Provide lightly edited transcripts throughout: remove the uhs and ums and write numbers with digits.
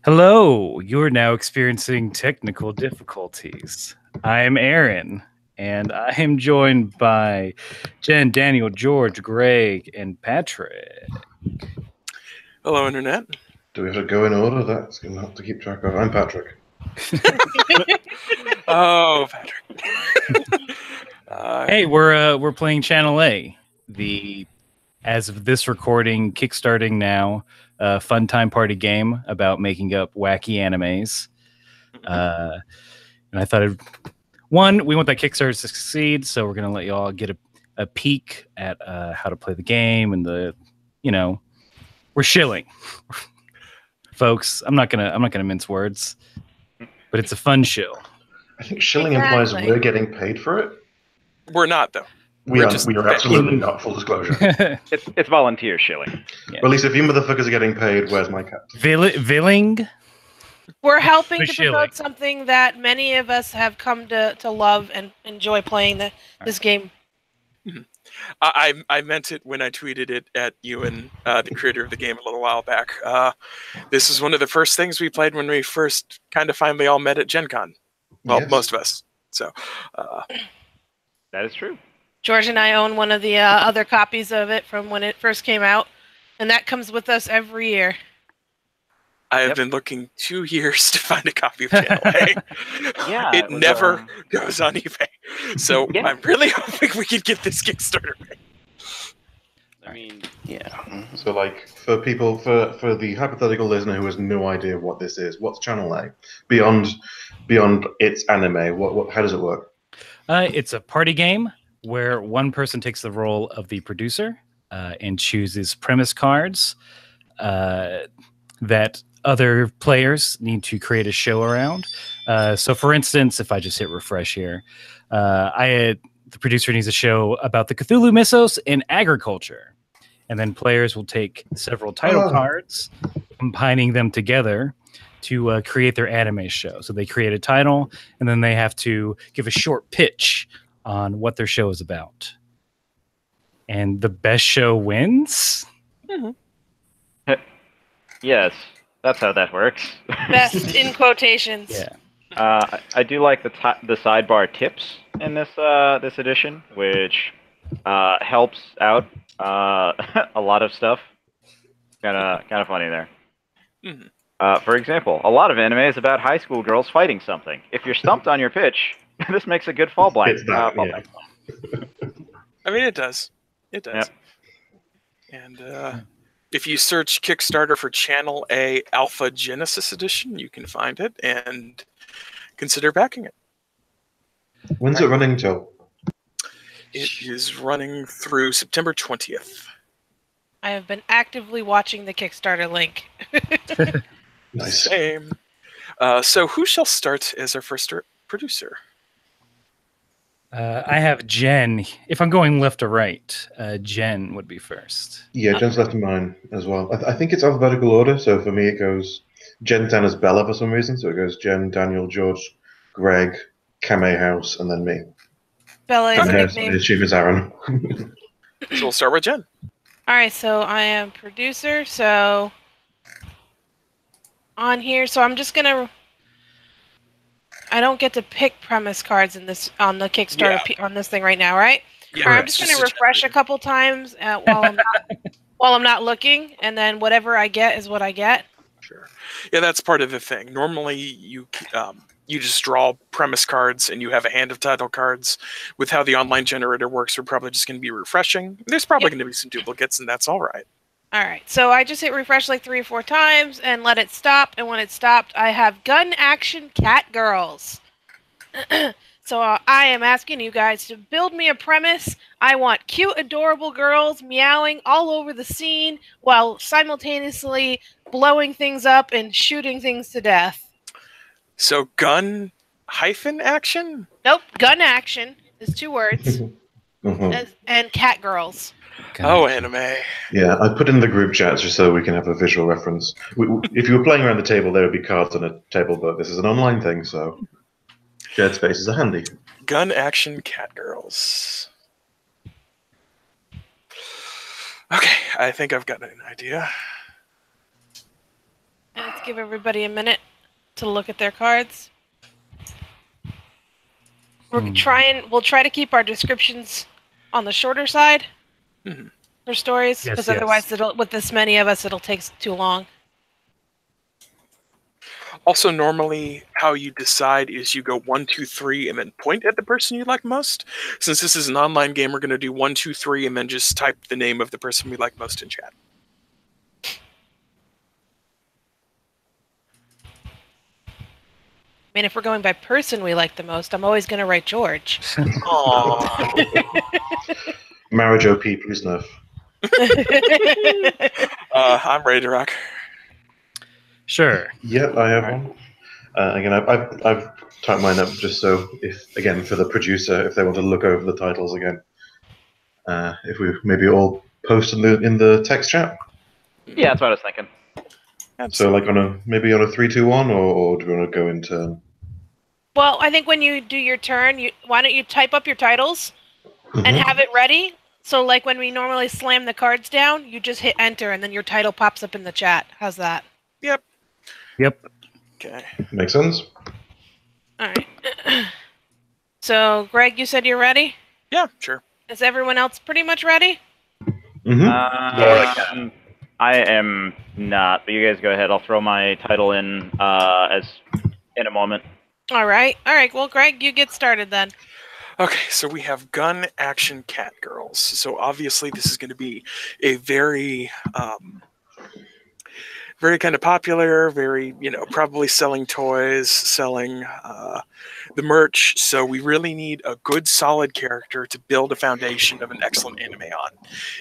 Hello, you're now experiencing technical difficulties. I am Aaron, and I am joined by Jen, Daniel, George, Greg, and Patrick. Hello, Internet. Do we have to go in order? That's going to have to keep track of. I'm Patrick. Oh, Patrick. Hey, we're playing Channel A, the as of this recording, kickstarting now, fun time party game about making up wacky animes. And I thought, we want that Kickstarter to succeed, so we're gonna let you all get a peek at how to play the game and we're shilling, folks. I'm not gonna mince words, but it's a fun shill. I think shilling implies we're getting paid for it. We're not, though. We are absolutely not. Full disclosure. It's volunteer shilling. Yeah. Well, at least if you motherfuckers are getting paid, where's my cat? Villing. We're helping to promote something that many of us have come to love and enjoy playing this game. Mm-hmm. I meant it when I tweeted it at you and the creator of the game a little while back. This is one of the first things we played when we first kind of finally all met at Gen Con. Well, yes. Most of us. So that is true. George and I own one of the other copies of it from when it first came out, and that comes with us every year. I have been looking 2 years to find a copy of Channel A. Yeah, it never goes on eBay. So I'm really hoping we can get this Kickstarter made. I mean, yeah. So, like, for people, for the hypothetical listener who has no idea what this is, what's Channel A? Beyond its anime, how does it work? It's a party game where one person takes the role of the producer and chooses premise cards that other players need to create a show around. So, for instance, if I just hit refresh here, the producer needs a show about the Cthulhu mythos and agriculture. And then players will take several title cards, combining them together to create their anime show. So they create a title, and then they have to give a short pitch on what their show is about. And the best show wins? Mm-hmm. Yes, that's how that works. Best in quotations. Yeah. I do like the sidebar tips in this edition, which helps out a lot of stuff. Kind of funny there. Mm-hmm. For example, a lot of anime is about high school girls fighting something. If you're stumped on your pitch, this makes a good fallback. I mean, it does. It does. Yep. And if you search Kickstarter for Channel A Alpha Genesis Edition, you can find it and consider backing it. When's it running till? It is running through September 20th. I have been actively watching the Kickstarter link. Nice. Same. So who shall start as our first producer? I have Jen. If I'm going left to right, Jen would be first. Yeah, Jen's left of mine as well. I think it's alphabetical order, so for me it goes Jen, Dan as Bella for some reason, so it goes Jen, Daniel, George, Greg, Kame House, and then me. Bella is a nickname. The chief is Aaron. So we'll start with Jen. All right, so I am producer, so on here, so I'm just gonna. I don't get to pick premise cards in this on the Kickstarter on this thing right now, right? Yeah, right, I'm just gonna refresh a couple times while I'm not looking, and then whatever I get is what I get. Sure. Yeah, that's part of the thing. Normally, you just draw premise cards, and you have a hand of title cards. With how the online generator works, we're probably just going to be refreshing. There's probably going to be some duplicates, and that's all right. All right, so I just hit refresh like 3 or 4 times and let it stop. And when it stopped, I have gun action cat girls. So I am asking you guys to build me a premise. I want cute, adorable girls meowing all over the scene while simultaneously blowing things up and shooting things to death. So gun hyphen action? Nope, gun action is 2 words. And cat girls. Oh, anime. Yeah, I put in the group chats just so we can have a visual reference. If you were playing around the table, there would be cards on a table, but this is an online thing, so shared spaces are handy. Gun action cat girls. Okay, I think I've got an idea. And it's give everybody a minute to look at their cards. We'll try to keep our descriptions on the shorter side for stories, because otherwise, with this many of us, it'll take too long. Also, normally, how you decide is you go 1, 2, 3, and then point at the person you like most. Since this is an online game, we're going to do 1, 2, 3, and then just type the name of the person we like most in chat. I mean, if we're going by person we like the most, I'm always going to write George. Aww. Marriage OP, please nerf. I'm ready to rock. Sure. Yep, I have one. Again, I've typed mine up just so, for the producer, if they want to look over the titles again. If we maybe all post in the text chat. Yeah, that's what I was thinking. So, like on a 3, 2, 1, or do we want to go in turn? Well, I think when you do your turn, why don't you type up your titles and have it ready? So, like when we normally slam the cards down, you just hit enter, and then your title pops up in the chat. How's that? Yep. Okay. Makes sense. All right. So, Greg, you said you're ready? Yeah, sure. Is everyone else pretty much ready? Mm-hmm. I am not, but you guys go ahead. I'll throw my title in in a moment. All right. Well, Greg, you get started then. Okay, so we have gun action cat girls. So obviously this is going to be a very kind of popular, very, probably selling toys, selling the merch. So we really need a good, solid character to build a foundation of an excellent anime on.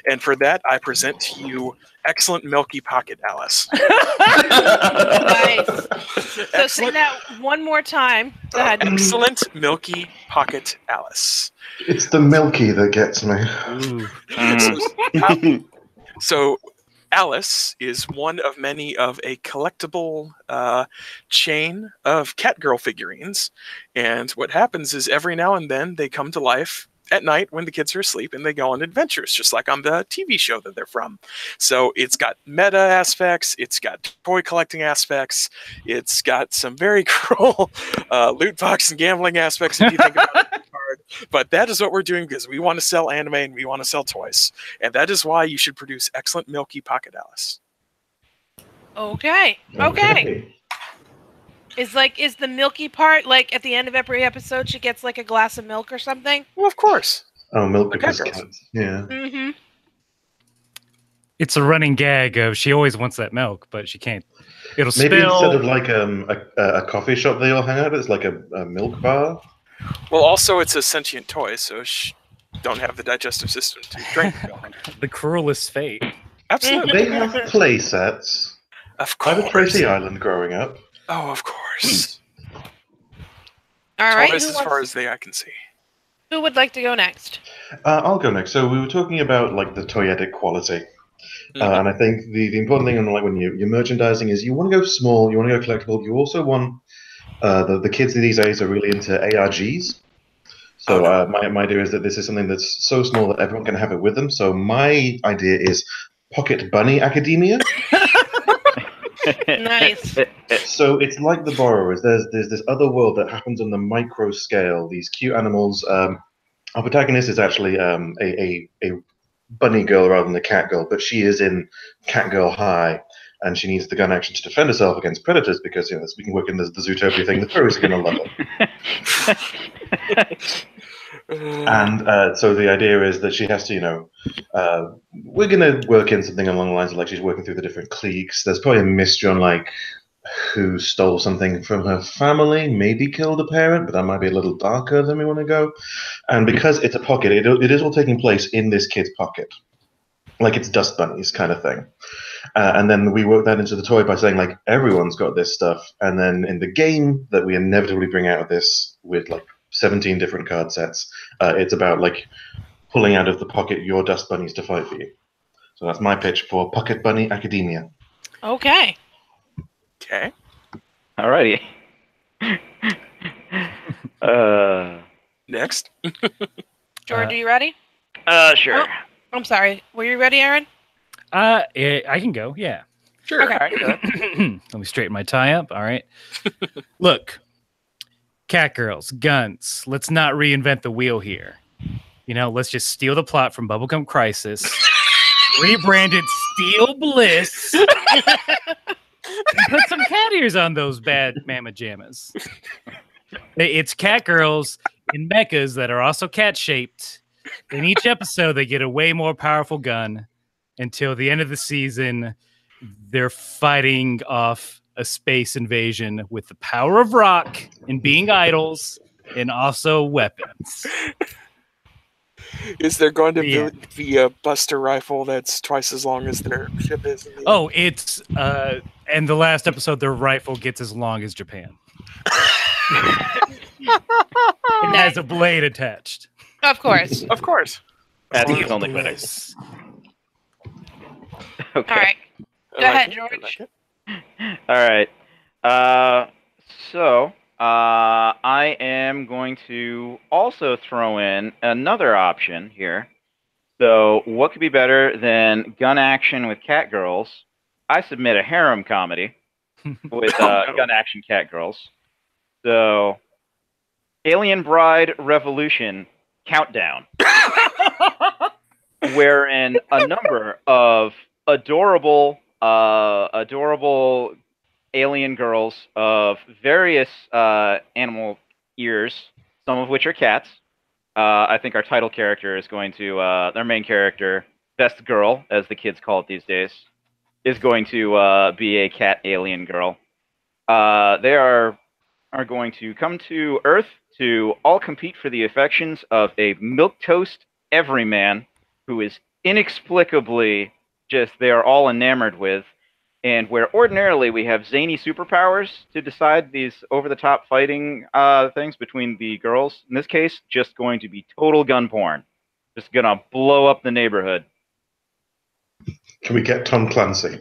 And for that, I present to you Excellent Milky Pocket Alice. Nice. So say that one more time. Go ahead. Excellent Milky Pocket Alice. It's the Milky that gets me. So Alice is one of many of a collectible chain of Catgirl figurines. And what happens is every now and then they come to life at night when the kids are asleep and they go on adventures, just like on the TV show that they're from. So it's got meta aspects, it's got toy collecting aspects, it's got some very cruel loot box and gambling aspects if you think about it. But that is what we're doing because we want to sell anime and we want to sell toys. And that is why you should produce Excellent Milky Pocket Alice. Okay. Is the milky part, like at the end of every episode she gets like a glass of milk or something? Well, of course. Oh, milk Like because cat cats. Yeah. Mm-hmm. It's a running gag of she always wants that milk, but she can't. It'll Maybe spill. instead of like a coffee shop they all hang out, it's like a milk bar. Well, also it's a sentient toy, so don't have the digestive system to drink milk. The cruelest fate. Absolutely. They have play sets. Of I course. was Tracy Island growing up. Oh, of course. All right. Toys as far as the eye can see. Who would like to go next? I'll go next. So we were talking about like the toyetic quality. And I think the important thing on like when you're merchandising is you want to go small, you want to go collectible. You also want the kids these days are really into ARGs. So my idea is that this is something that's so small that everyone can have it with them. So my idea is Pocket Bunny Academia. Nice. So it's like The Borrowers. There's this other world that happens on the micro scale. These cute animals. Our protagonist is actually a bunny girl rather than a cat girl, but she is in cat girl high, and she needs the gun action to defend herself against predators because we can work in the Zootopia thing. The furries are going to love it. And so the idea is that she has to, we're going to work in something along the lines of like she's working through the different cliques. There's probably a mystery on like who stole something from her family, maybe killed a parent, but that might be a little darker than we want to go. And because it's a pocket, it is all taking place in this kid's pocket. Like it's Dust Bunnies kind of thing. And then we work that into the toy by saying like everyone's got this stuff. And then in the game that we inevitably bring out of this with like 17 different card sets, it's about like pulling out of the pocket your Dust Bunnies to fight for you. So that's my pitch for Pocket Bunny Academia. Okay. Okay. Alrighty. Next. George, are you ready? Sure. Oh, I'm sorry. Were you ready, Aaron? I can go. Yeah. Sure. Okay. Let me straighten my tie up. All right. Look, cat girls, guns. Let's not reinvent the wheel here. You know, let's just steal the plot from Bubblegum Crisis, rebrand it Steel Bliss, and put some cat ears on those bad mama jammas. It's cat girls in mechas that are also cat shaped. In each episode, they get a way more powerful gun. Until the end of the season, they're fighting off a space invasion with the power of rock and being idols and also weapons. Is there going to Yeah. be a Buster rifle that's twice as long as their ship is? Oh, it's and the last episode, their rifle gets as long as Japan. It has a blade attached. Of course. Of course. That's Steel only fitting. Bliss. Okay. All right. I Go like ahead, it, I George. like it. All right. So I am going to also throw in another option here. So what could be better than gun action with cat girls? I submit a harem comedy with Oh, no. gun action cat girls. So Alien Bride Revolution Countdown, wherein a number of adorable alien girls of various animal ears, some of which are cats. I think our title character is going to, their main character, Best Girl, as the kids call it these days, is going to be a cat alien girl. They are going to come to Earth to all compete for the affections of a milquetoast everyman who is inexplicably just they are all enamored with, and where ordinarily we have zany superpowers to decide these over-the-top fighting things between the girls, in this case, just going to be total gun porn. Just gonna blow up the neighborhood. Can we get Tom Clancy?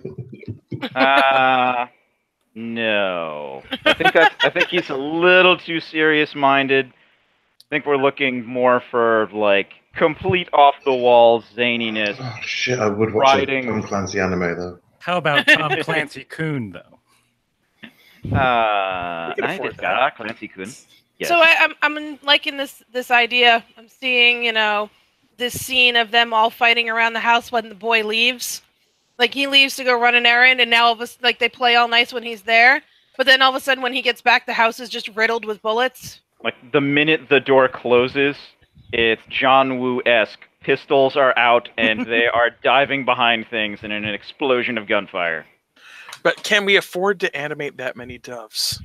No. I think he's a little too serious-minded. I think we're looking more for like complete off-the-wall zaniness. Oh shit! I would watch Writing. a Tom Clancy anime though. How about Tom Clancy Coon, though? I afford just got Clancy Kun. Yes. So I'm liking this idea. I'm seeing, this scene of them all fighting around the house when the boy leaves. Like, he leaves to go run an errand, and now all of a, like, they play all nice when he's there. But then all of a sudden, when he gets back, the house is just riddled with bullets. Like, the minute the door closes, it's John Woo-esque. Pistols are out, and they are diving behind things in an explosion of gunfire. But can we afford to animate that many doves?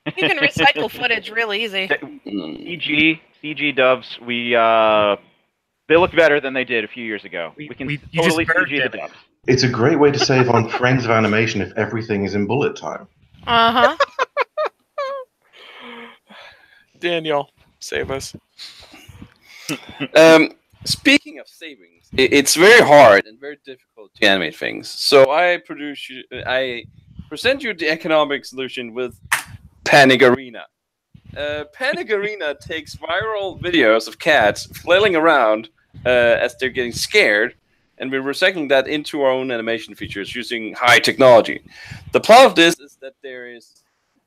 You can recycle footage real easy. CG doves, they look better than they did a few years ago. We can you just totally burned CG the them. doves. It's a great way to save on frames of animation if everything is in bullet time. Uh-huh. Daniel, save us. Speaking of savings, it's very hard and very difficult to animate things. So I present you the economic solution with Panic Arena. Panic Arena takes viral videos of cats flailing around as they're getting scared, and we're recycling that into our own animation features using high technology. The plot of this is that there is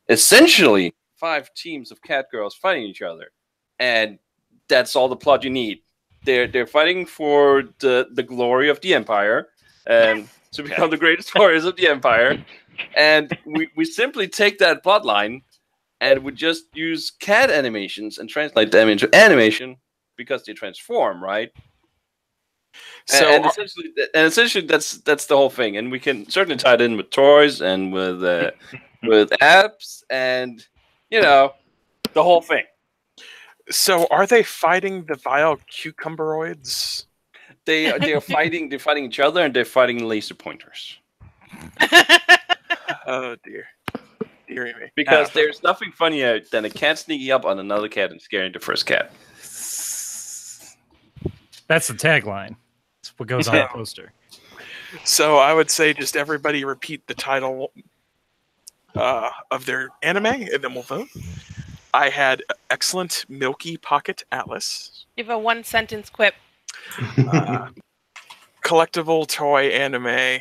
essentially 5 teams of cat girls fighting each other, and that's all the plot you need. They're fighting for the glory of the Empire, to become the greatest warriors of the Empire, and we simply take that plot line and we just use cat animations and translate them into animation because they transform, right? So and essentially that's the whole thing, and we can certainly tie it in with toys and with apps and the whole thing. So are they fighting the vile cucumberoids? They're fighting each other, and they're fighting laser pointers. Oh dear. Deary me. Because there's nothing funnier than a cat sneaking up on another cat and scaring the first cat. That's the tagline. That's what goes on the poster. So I would say just everybody repeat the title of their anime, and then we'll vote. I had Excellent Milky Pocket Atlas. Give a one-sentence quip. Collectible toy anime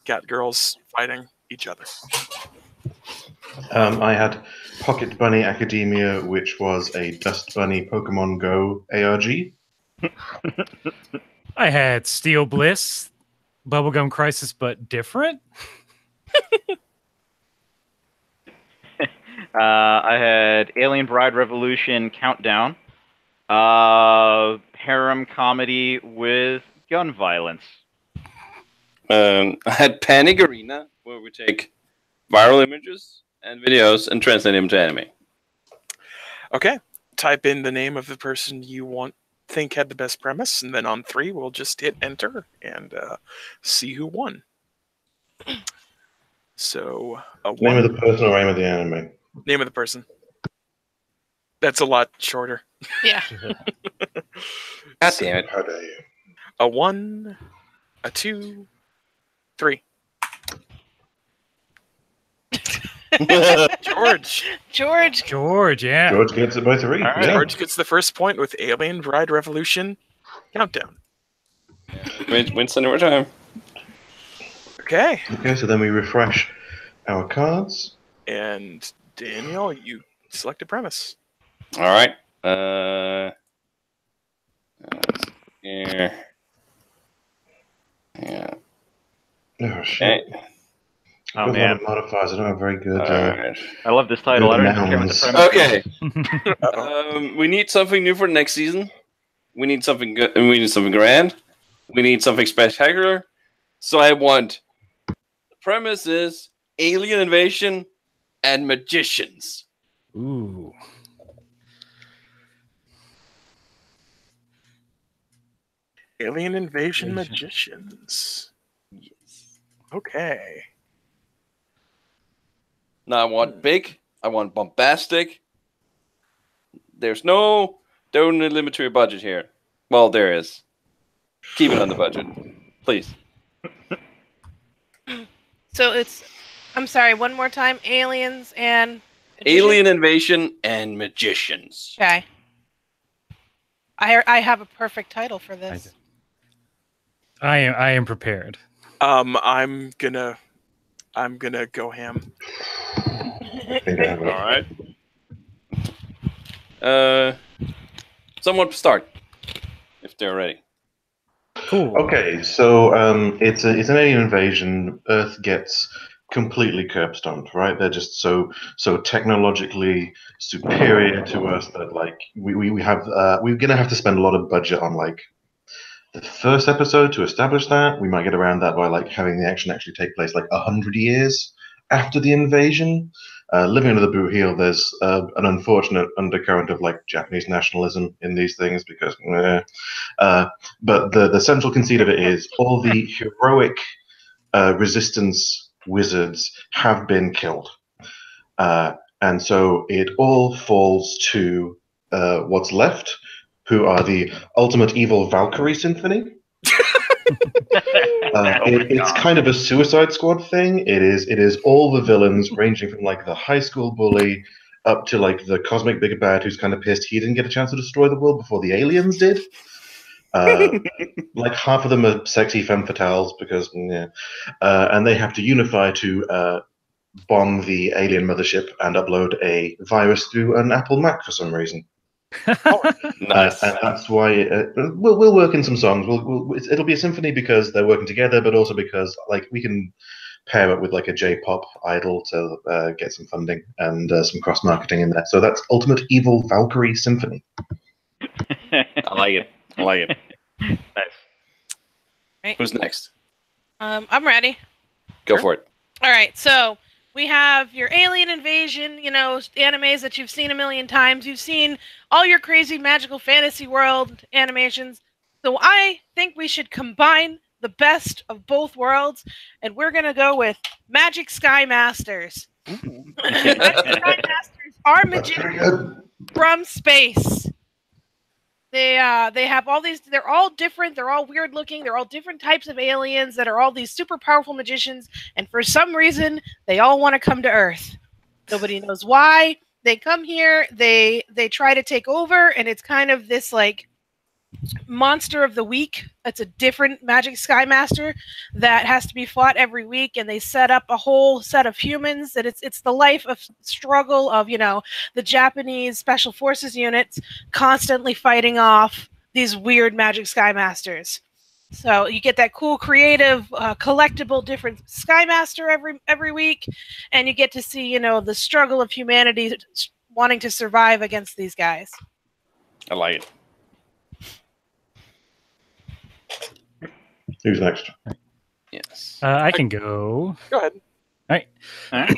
cat girls fighting each other. I had Pocket Bunny Academia, which was a Dust Bunny Pokemon Go ARG. I had Steel Bliss, Bubblegum Crisis, but different. I had Alien Bride Revolution Countdown, harem comedy with gun violence. I had Panic Arena, where we take viral images and videos and translate them to anime. Okay. Type in the name of the person you think had the best premise, and then on 3 we'll just hit enter and see who won. So Name of the person or name of the anime? Name of the person. That's a lot shorter. Yeah. God damn it. How dare you? A 1, a 2, 3. George. George. Yeah. George gets it by 3. All right. Yeah. George gets the first point with Alien Bride Revolution Countdown. Wins another time. Okay. Okay, so then we refresh our cards. And Daniel, you select a premise. All right. Here. Yeah. Oh, shit. Okay. Oh, Got a lot man. of modifiers. I don't have very good. All right. I love this title. I don't even care what the Nouns. premise is. Okay. We need something new for next season. We need something good. We need something grand. We need something spectacular. So I want. The premise is alien invasion and magicians. Ooh. Alien Invasion Magicians. Yes. Okay. Now I want big. I want bombastic. There's no don't limit to your budget here. Well, there is. Keep it on the budget, please. So it's, I'm sorry, one more time. Aliens and Alien invasion and magicians. Okay. I have a perfect title for this. I am prepared. I'm gonna go ham. I think I have it. All right. Someone start if they're ready. Cool. Okay, so it's an alien invasion. Earth gets completely curb stomped, right? They're just so technologically superior to us that like we have we're gonna have to spend a lot of budget on like the first episode to establish that. We might get around that by like having the action actually take place like 100 years after the invasion. Living under the boot heel, there's an unfortunate undercurrent of like Japanese nationalism in these things because, but the central conceit of it is all the heroic resistance wizards have been killed, and so it all falls to what's left, who are the ultimate evil Valkyrie Symphony. It's kind of a Suicide Squad thing. It is all the villains, ranging from like the high school bully up to like the cosmic big bad who's kind of pissed he didn't get a chance to destroy the world before the aliens did. Like half of them are sexy femme fatales because, and they have to unify to bomb the alien mothership and upload a virus through an Apple Mac for some reason. Nice. And that's why we'll work in some songs. It'll be a symphony because they're working together, but also because like we can pair it with like a J-pop idol to get some funding and some cross marketing in there. So that's Ultimate Evil Valkyrie Symphony. I like it. Nice. Right. Who's next? I'm ready. Go Sure. for it. All right, so we have your alien invasion, animes that you've seen a million times. You've seen all your crazy magical fantasy world animations. So I think we should combine the best of both worlds, and we're going to go with Magic Sky Masters. Magic Sky Masters are That's pretty magicians good. from space. They have all these, they're all different, they're all weird looking, they're all different types of aliens that are all these super powerful magicians, and for some reason they all want to come to Earth. Nobody knows why. They come here, they try to take over, and it's kind of this like Monster of the Week. It's a different Magic Sky Master that has to be fought every week, and they set up a whole set of humans. And it's the life of struggle of the Japanese Special Forces units constantly fighting off these weird Magic Sky Masters. So you get that cool, creative, collectible, different Sky Master every week, and you get to see the struggle of humanity wanting to survive against these guys. I like it. Who's next? Yes. I can go. Go ahead. All right.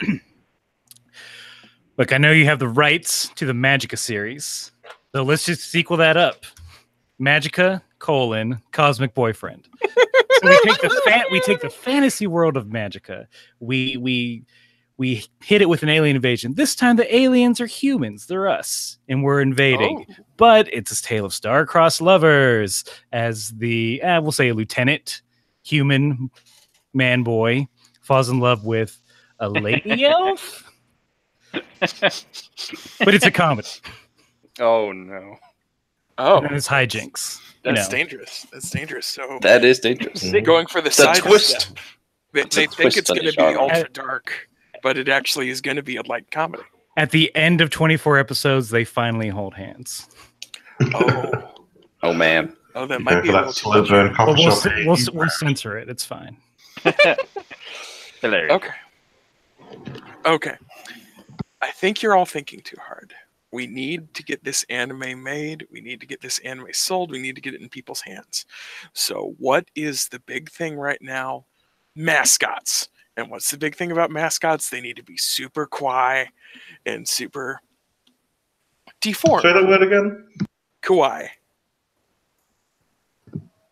Look, I know you have the rights to the Magica series, so let's just sequel that up. Magica, Cosmic Boyfriend. So we take the fantasy world of Magica. We hit it with an alien invasion. This time the aliens are humans. They're us, and we're invading. Oh. But it's a tale of star-crossed lovers as the, we'll say, a lieutenant, human, man boy, falls in love with a lady elf. But it's a comedy. Oh no. Oh, And it's hijinks. that's dangerous. That's dangerous. So That is dangerous. going for the The side twist. step. They It's a think twist it's on going the to be genre. ultra dark, but it actually is going to be a light comedy. At the end of 24 episodes, they finally hold hands. Oh, Oh man. oh, that You might go be for a that little slow too burn much. coffee But shop. we'll censor it. It's fine. Hilarious. Okay. I think you're all thinking too hard. We need to get this anime made. We need to get this anime sold. We need to get it in people's hands. So what is the big thing right now? Mascots. And what's the big thing about mascots? They need to be super kawaii and super deformed. Say that word again. Kawaii.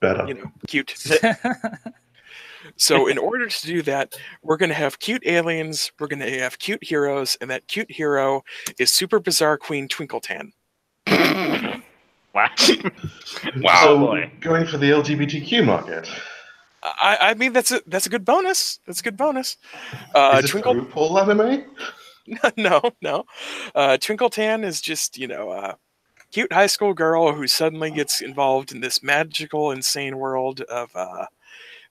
Better. Cute. So in order to do that, we're going to have cute aliens, we're going to have cute heroes, and that cute hero is Super Bizarre Queen Twinkletan. Wow. Wow. So boy. going for the LGBTQ market. I mean, that's a good bonus. That's a good bonus. Is this Twinkle, a RuPaul anime? no. Twinkletan is just a cute high school girl who suddenly gets involved in this magical, insane world of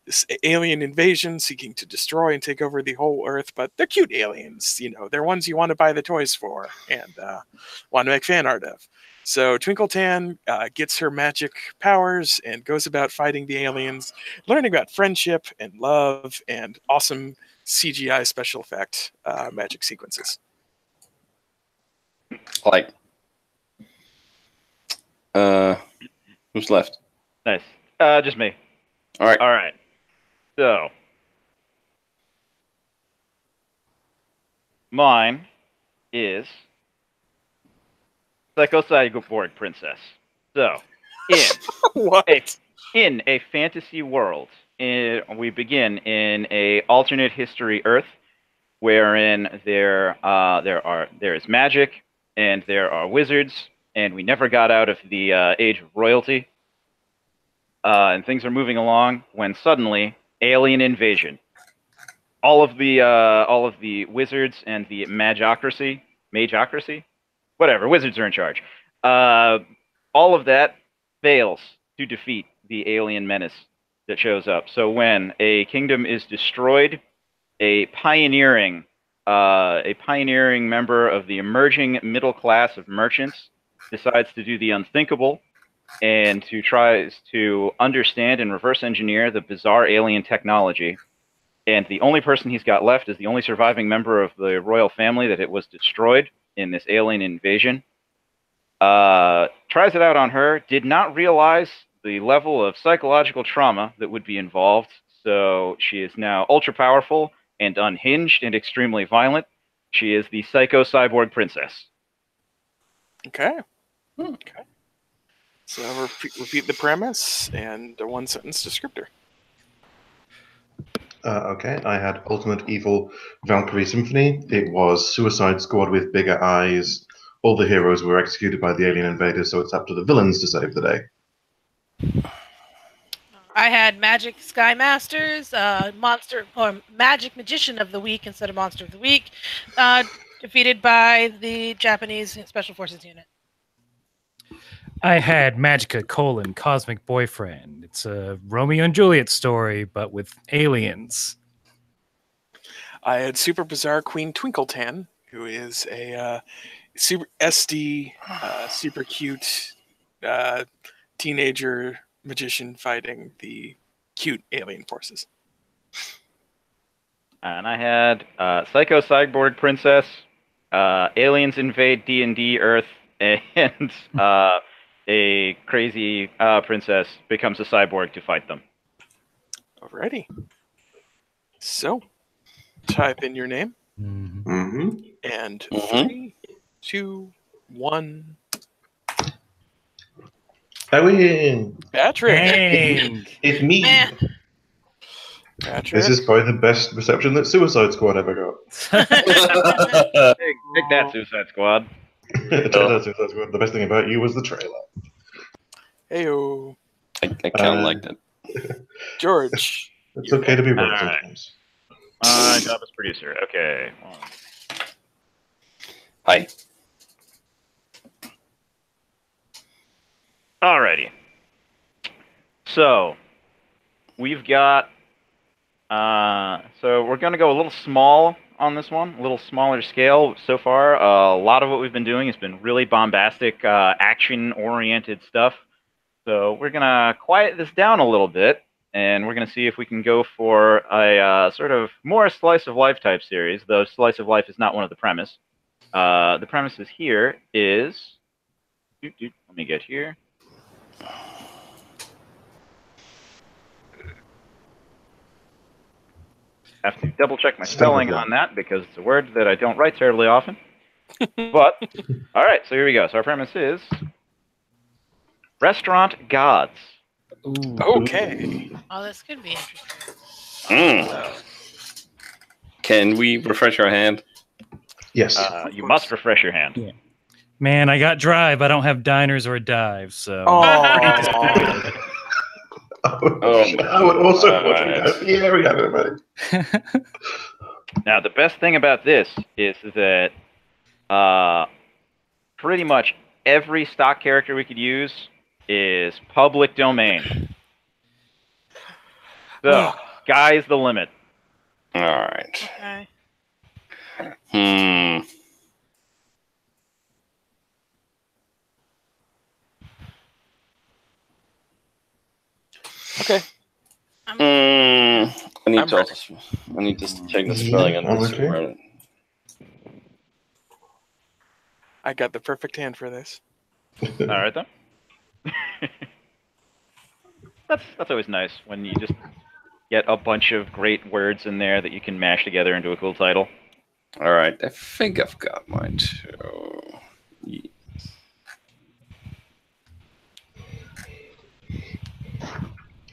this alien invasion seeking to destroy and take over the whole Earth. But they're cute aliens. They're ones you want to buy the toys for and want to make fan art of. So Twinkletan gets her magic powers and goes about fighting the aliens, learning about friendship and love and awesome CGI special effect magic sequences. Like. Who's left? Nice. Just me. All right. All right. So, mine is Psycho Cyborg Princess. So, What? in a fantasy world, we begin in a alternate history Earth, wherein there is magic and there are wizards, and we never got out of the age of royalty, and things are moving along when suddenly alien invasion. All of the wizards and the magocracy, whatever, wizards are in charge. All of that fails to defeat the alien menace that shows up. So when a kingdom is destroyed, a pioneering member of the emerging middle class of merchants decides to do the unthinkable and tries to understand and reverse engineer the bizarre alien technology. And the only person he's got left is the only surviving member of the royal family that it was destroyed in this alien invasion. Tries it out on her, did not realize the level of psychological trauma that would be involved, so she is now ultra powerful and unhinged and extremely violent. She is the Psycho Cyborg Princess. Okay. Okay. So repeat the premise and a one-sentence descriptor. Okay, I had Ultimate Evil Valkyrie Symphony. It was Suicide Squad with bigger eyes. All the heroes were executed by the alien invaders, so it's up to the villains to save the day. I had Magic Sky Masters, Monster or Magic Magician of the Week instead of Monster of the Week, defeated by the Japanese Special Forces unit. I had Magica : Cosmic Boyfriend. It's a Romeo and Juliet story, but with aliens. I had Super Bizarre Queen Twinkletown, who is a super SD, super cute teenager magician fighting the cute alien forces. And I had Psycho Cyborg Princess, Aliens Invade D&D Earth, and a crazy princess becomes a cyborg to fight them. Alrighty. So, type in your name. Mm-hmm. And 3, 2, 1. I win. Patrick. Dang. It's me. Man. Patrick. This is probably the best reception that Suicide Squad ever got. Take that, Suicide Squad. It turned out Suicide Squad. The best thing about you was the trailer. Heyo. I kind of liked it. George. It's okay to be wrong Alright. sometimes. My job as producer. Okay. Hi. Alrighty. So, we've got... so we're going to go a little small on this one, a little smaller scale so far. A lot of what we've been doing has been really bombastic, action-oriented stuff. So we're going to quiet this down a little bit, and we're going to see if we can go for a sort of more slice-of-life type series, though slice of life is not one of the premise. The premises here is... Let me get here. Have to double check my spelling on that because it's a word that I don't write terribly often. But, all right, so here we go. So our premise is restaurant gods. Ooh. Okay. Oh, this could be interesting. Can we refresh our hand? Yes. You must refresh your hand. Yeah. Man, I got drive. I don't have diners or dive, so. Oh. I would also yeah, we got it, buddy. Now, the best thing about this is that pretty much every stock character we could use is public domain. So, sky's the limit. All right. Okay. Okay. I need I'm to ready. also, I need to check the spelling on this. Okay. Word. I got the perfect hand for this. All right, then. That's always nice when you just get a bunch of great words in there that you can mash together into a cool title. All right. I think I've got mine too. Yeah.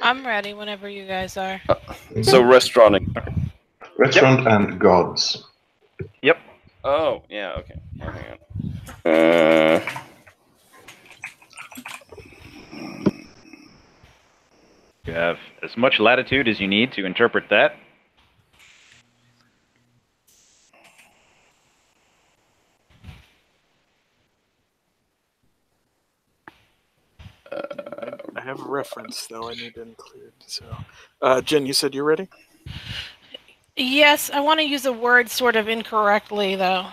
I'm ready whenever you guys are. So restaurant. Restaurant and gods. Yep. Oh yeah. Okay. Hang on. You have as much latitude as you need to interpret that. I have a reference, though, I need to include. So, Jen, you said you're ready? Yes, I want to use a word sort of incorrectly, though.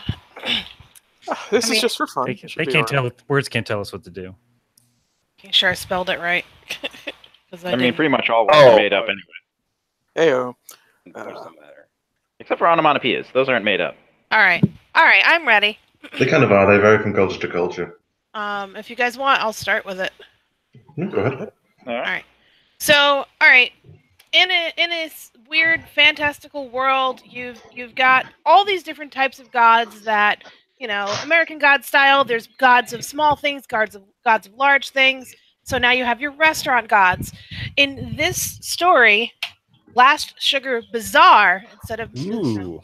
This is just for fun. They It should they be can't all right. tell. Words can't tell us what to do. Making sure I spelled it right. 'Cause I mean, didn't. pretty much all words are made up anyway. Heyo. It doesn't matter. Except for onomatopoeias. Those aren't made up. All right, I'm ready. They kind of are. They vary from culture to culture. If you guys want, I'll start with it. Go ahead. All right. So, all right, in a weird fantastical world, you've got all these different types of gods that, you know, American God style. There's gods of small things, gods of large things. So now you have your restaurant gods. In this story, Last Sugar Bazaar instead of Ooh.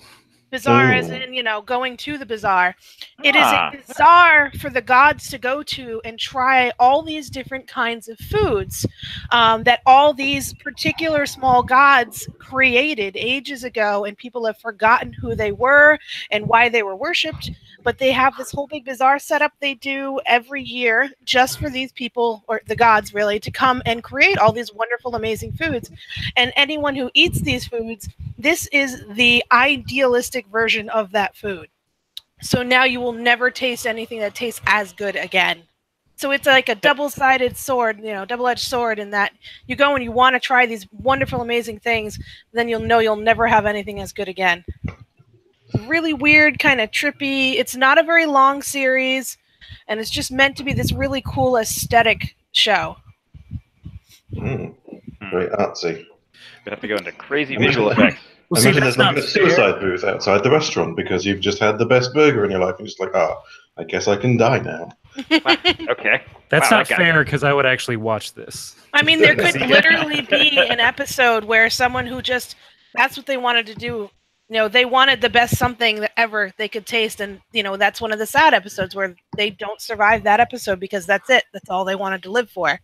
Bazaar as in, going to the bazaar. It is a bazaar for the gods to go to and try all these different kinds of foods that all these particular small gods created ages ago, and people have forgotten who they were and why they were worshipped. But they have this whole big bazaar setup they do every year just for these people, or the gods really, to come and create all these wonderful, amazing foods. And anyone who eats these foods, this is the idealistic version of that food. So now you will never taste anything that tastes as good again. So it's like a double-sided sword, double-edged sword, in that you go and you want to try these wonderful, amazing things, then you'll know you'll never have anything as good again. Really weird, kind of trippy. It's not a very long series, and it's just meant to be this really cool aesthetic show. Very artsy. We have to go into crazy visual effects. Well, Imagine there's like a suicide booth outside the restaurant because you've just had the best burger in your life, and you're just like, I guess I can die now. Okay. That's not fair, because I would actually watch this. I mean, there could literally be an episode where someone who that's what they wanted to do. They wanted the best something that ever they could taste, and that's one of the sad episodes where they don't survive that episode because that's it. That's all they wanted to live for.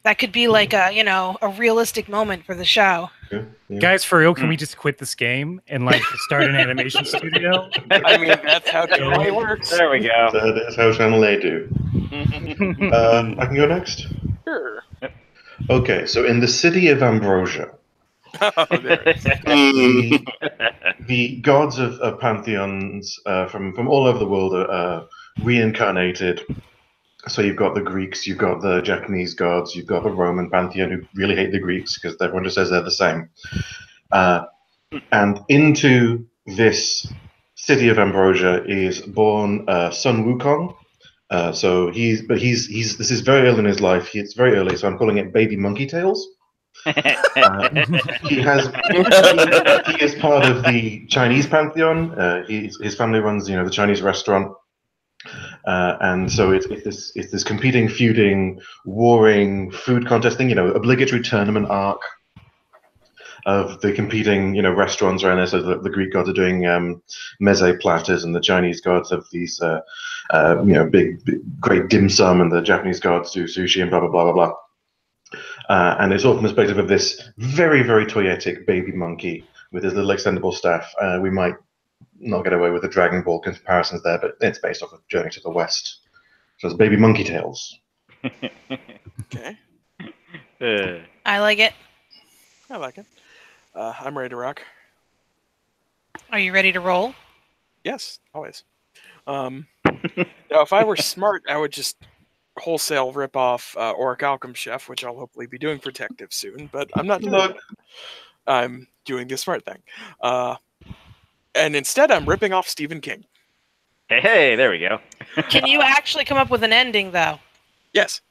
That could be like a realistic moment for the show. Yeah. Guys, for real, can we just quit this game and start an animation studio? I mean, that's how Channel A works. There we go. That is how Channel A do. I can go next? Sure. Okay, so in the city of Ambrosia, the gods of pantheons from all over the world are reincarnated. So you've got the Greeks, you've got the Japanese gods, you've got the Roman pantheon, who really hate the Greeks because everyone just says they're the same. And into this city of Ambrosia is born Sun Wukong. So he's this is very early in his life. It's very early, so I'm calling it Baby Monkey Tails. He is part of the Chinese pantheon. His family runs, the Chinese restaurant. And so it's this competing, feuding, warring food contest thing, obligatory tournament arc of the competing, restaurants around there. So the Greek gods are doing meze platters, and the Chinese gods have these, big, great dim sum, and the Japanese gods do sushi and blah, blah, blah, blah, blah. And it's all from the perspective of this very, very toyetic baby monkey with his little extendable staff. We might not get away with the Dragon Ball comparisons there, but it's based off of Journey to the West. So it's Baby Monkey Tails. Okay. I like it. I like it. I'm ready to rock. Are you ready to roll? Yes, always. Now, if I were smart, I would just wholesale rip off Auric Alchem Chef, which I'll hopefully be doing Protective soon, but I'm not doing that. I'm doing the smart thing. And instead, I'm ripping off Stephen King. Hey, there we go. Can you actually come up with an ending, though? Yes.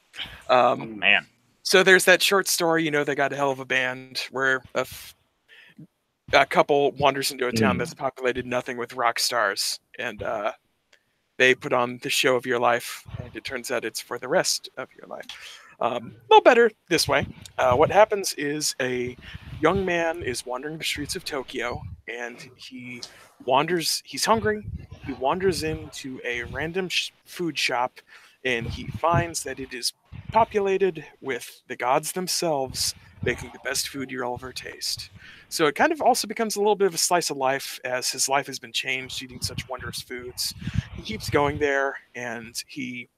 Oh, man. So there's that short story, they got a hell of a band, where a couple wanders into a town that's populated nothing with rock stars, and they put on the show of your life, and it turns out it's for the rest of your life. No better this way. What happens is a young man is wandering the streets of Tokyo, and he's hungry. He wanders into a random food shop, and he finds that it is populated with the gods themselves making the best food you'll ever taste. So it kind of also becomes a little bit of a slice of life, as his life has been changed eating such wondrous foods. He keeps going there, and he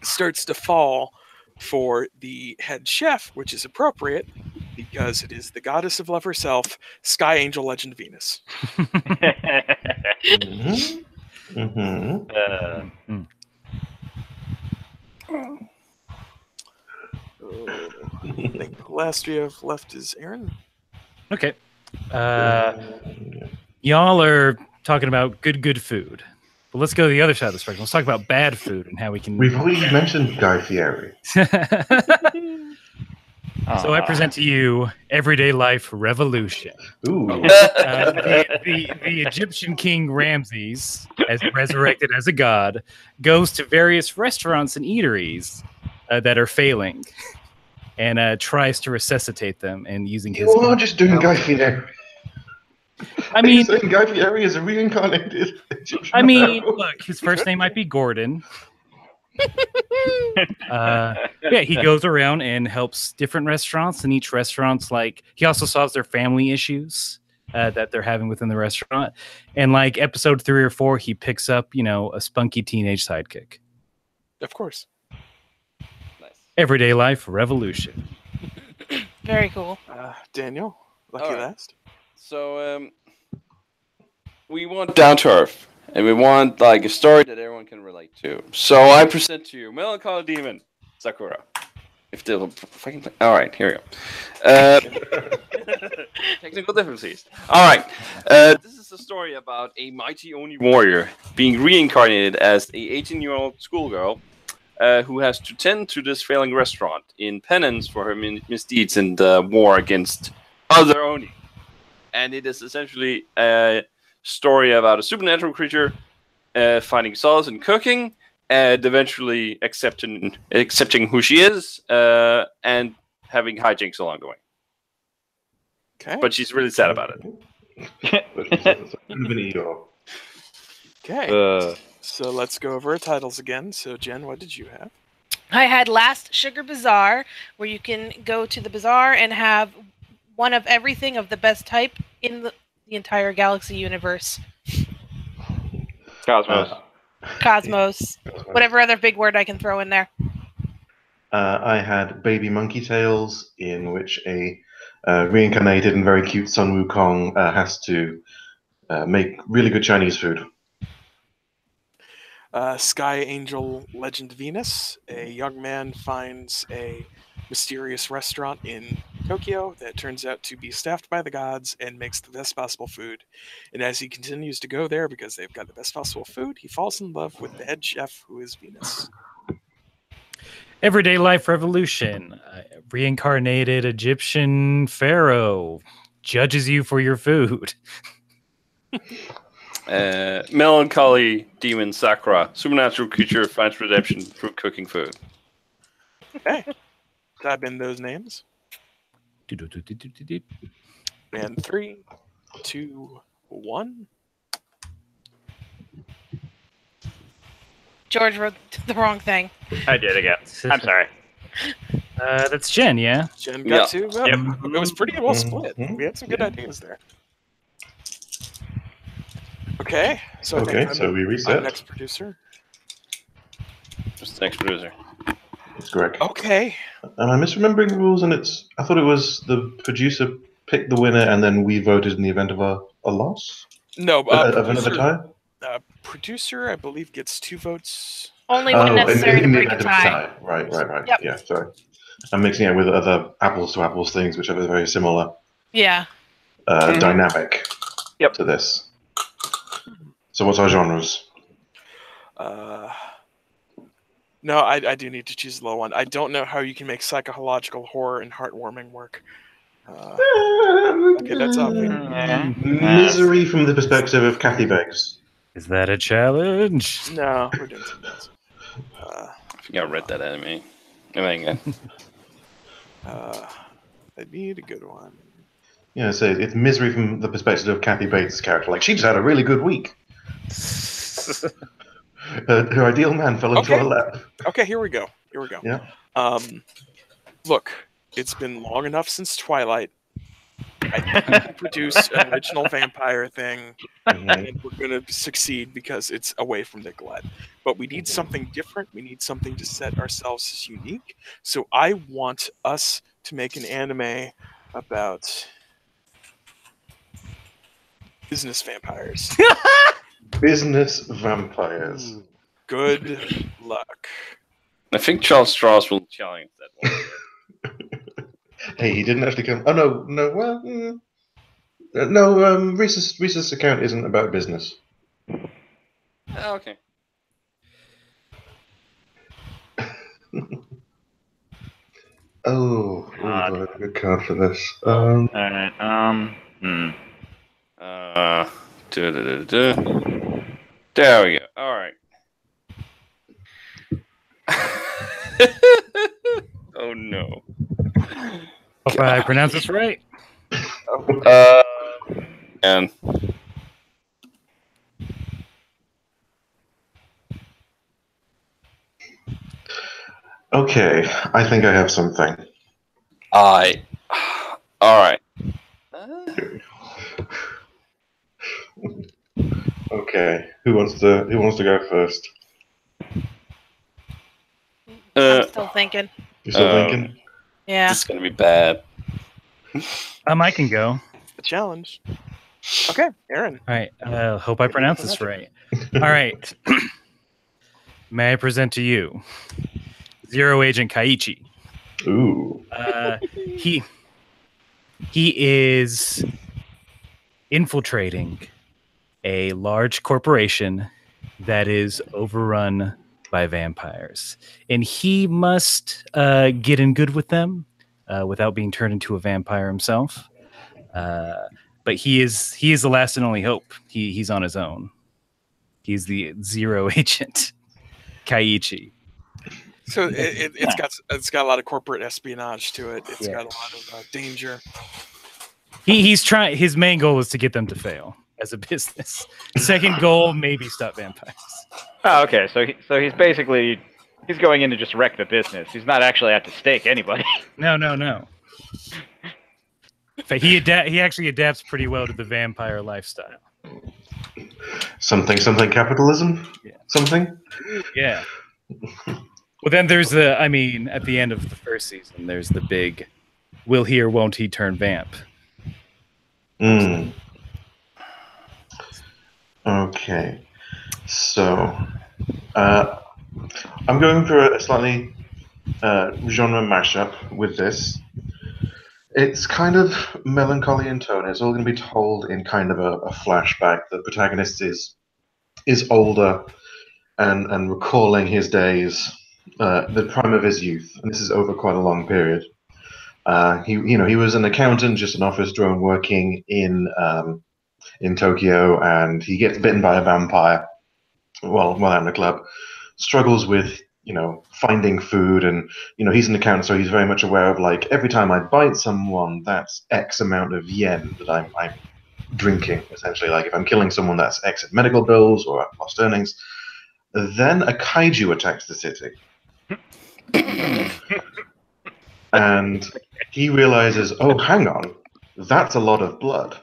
starts to fall for the head chef, which is appropriate because it is the goddess of love herself, Sky Angel Legend Venus. I think the last we have left is Aaron. Okay. Y'all are talking about good food. But let's go to the other side of the spectrum. Let's talk about bad food and how we can... We've already mentioned Guy Fieri. So I present to you Everyday Life Revolution. Ooh. The Egyptian king Ramses, as resurrected as a god, goes to various restaurants and eateries that are failing, and tries to resuscitate them and using his... You are just doing Guy Fieri. I Are you mean, saying Guy Fieri is a reincarnated Egyptian I mean, pharaoh? look, his first name might be Gordon. Yeah, he goes around and helps different restaurants, and each restaurant's like he also solves their family issues that they're having within the restaurant. And like episode 3 or 4, he picks up, a spunky teenage sidekick. Of course. Nice. Everyday life revolution. Very cool. Daniel, lucky All right. last. So we want down to earth, and we want like a story that everyone can relate to. So I present to you Melancholy Demon Sakura. If they'll fucking all right, here we go. Technical difficulties. All right, this is a story about a mighty Oni warrior being reincarnated as a 18-year-old schoolgirl who has to tend to this failing restaurant in penance for her misdeeds in the war against other Oni. And it is essentially a story about a supernatural creature finding solace in cooking and eventually accepting who she is and having hijinks along the way. Okay. But she's really sad about it. Okay. So let's go over our titles again. So Jen, what did you have? I had Last Sugar Bazaar, where you can go to the bazaar and have one of everything of the best type in the entire galaxy universe. Cosmos. Cosmos. Whatever other big word I can throw in there. I had Baby Monkey Tales, in which a reincarnated and very cute Sun Wukong has to make really good Chinese food. Sky Angel Legend Venus. A young man finds a mysterious restaurant in Tokyo that turns out to be staffed by the gods and makes the best possible food. And as he continues to go there because they've got the best possible food, he falls in love with the head chef, who is Venus. Everyday life revolution. Reincarnated Egyptian pharaoh judges you for your food. Melancholy Demon Sakura. Supernatural creature finds redemption through cooking food. Okay. Type in those names. Do-do-do-do-do-do-do. And 3, 2, 1. George wrote the wrong thing. I did again. I'm sorry. That's Jen, yeah? Jen got Yeah. 2 votes. It was pretty well split. We had some good ideas there. Okay. So I think Okay, so we I'm reset. next producer. Just the next producer. That's correct. Okay. Am I misremembering the rules? And I thought it was the producer picked the winner, and then we voted in the event of a loss, No, of another tie. producer, I believe, gets 2 votes. Only when necessary to in the break a event of a tie. Right. Yep. Yeah, sorry. I'm mixing it with other apples to apples things, which have a very similar Yeah. dynamic Yep. to this. So what's our genres? No, I do need to choose a low one. I don't know how you can make psychological horror and heartwarming work. Okay, that's obvious. Misery from the perspective of Kathy Beggs. Is that a challenge? No, we're doing something else. I think I read that anime. I need a good one. Yeah, so it's misery from the perspective of Kathy Bates' character. Like, she just had a really good week. Her ideal man fell into her lap. Okay, here we go. Yeah. Look, it's been long enough since Twilight. I think we can produce an original vampire thing, and we're going to succeed because it's away from Nicolette. But we need something different. We need something to set ourselves as unique. So I want us to make an anime about business vampires. Business vampires. Good luck. think Charles Strauss will challenge that one. Hey, he didn't actually come. Oh no, well, no. Reese's account isn't about business. Oh, okay. Oh, I have a good card for this. All right. There we go. All right. Oh no. Hope I pronounce this right. And Okay, I think I have something. All right. Okay, who wants to go first? I'm still thinking. You still thinking? Yeah. This is gonna be bad. I can go. The challenge. Okay, Aaron. All right. Hope I pronounce this right. All right. May I present to you Zero Agent Kaiichi? Ooh. He is infiltrating a large corporation that is overrun by vampires, and he must get in good with them without being turned into a vampire himself. But he is the last and only hope. He's on his own. He's the Zero Agent Kaiichi. So it's got a lot of corporate espionage to it. It's Yeah. got a lot of danger. He's trying. His main goal is to get them to fail as a business. Second goal, maybe stop vampires. Oh, okay. So he's basically going in to just wreck the business. He's not actually out to stake anybody. No. In fact, he actually adapts pretty well to the vampire lifestyle. Something capitalism? Yeah. Something? Yeah. Well, then there's the. I mean, at the end of the first season, there's the big, will he or won't he turn vamp? Okay. So, I'm going for a slightly genre mashup with this. It's kind of melancholy in tone. It's all going to be told in kind of a flashback. The protagonist is older and recalling his days, the prime of his youth, and this is over quite a long period. He was an accountant, just an office drone working in Tokyo, and he gets bitten by a vampire while out in the club. Struggles with finding food, and he's an accountant, so he's very much aware of, like, every time I bite someone, that's X amount of yen that I'm drinking, essentially. Like, if I'm killing someone, that's X in medical bills or lost earnings. Then a kaiju attacks the city. And he realizes, oh, hang on, that's a lot of blood.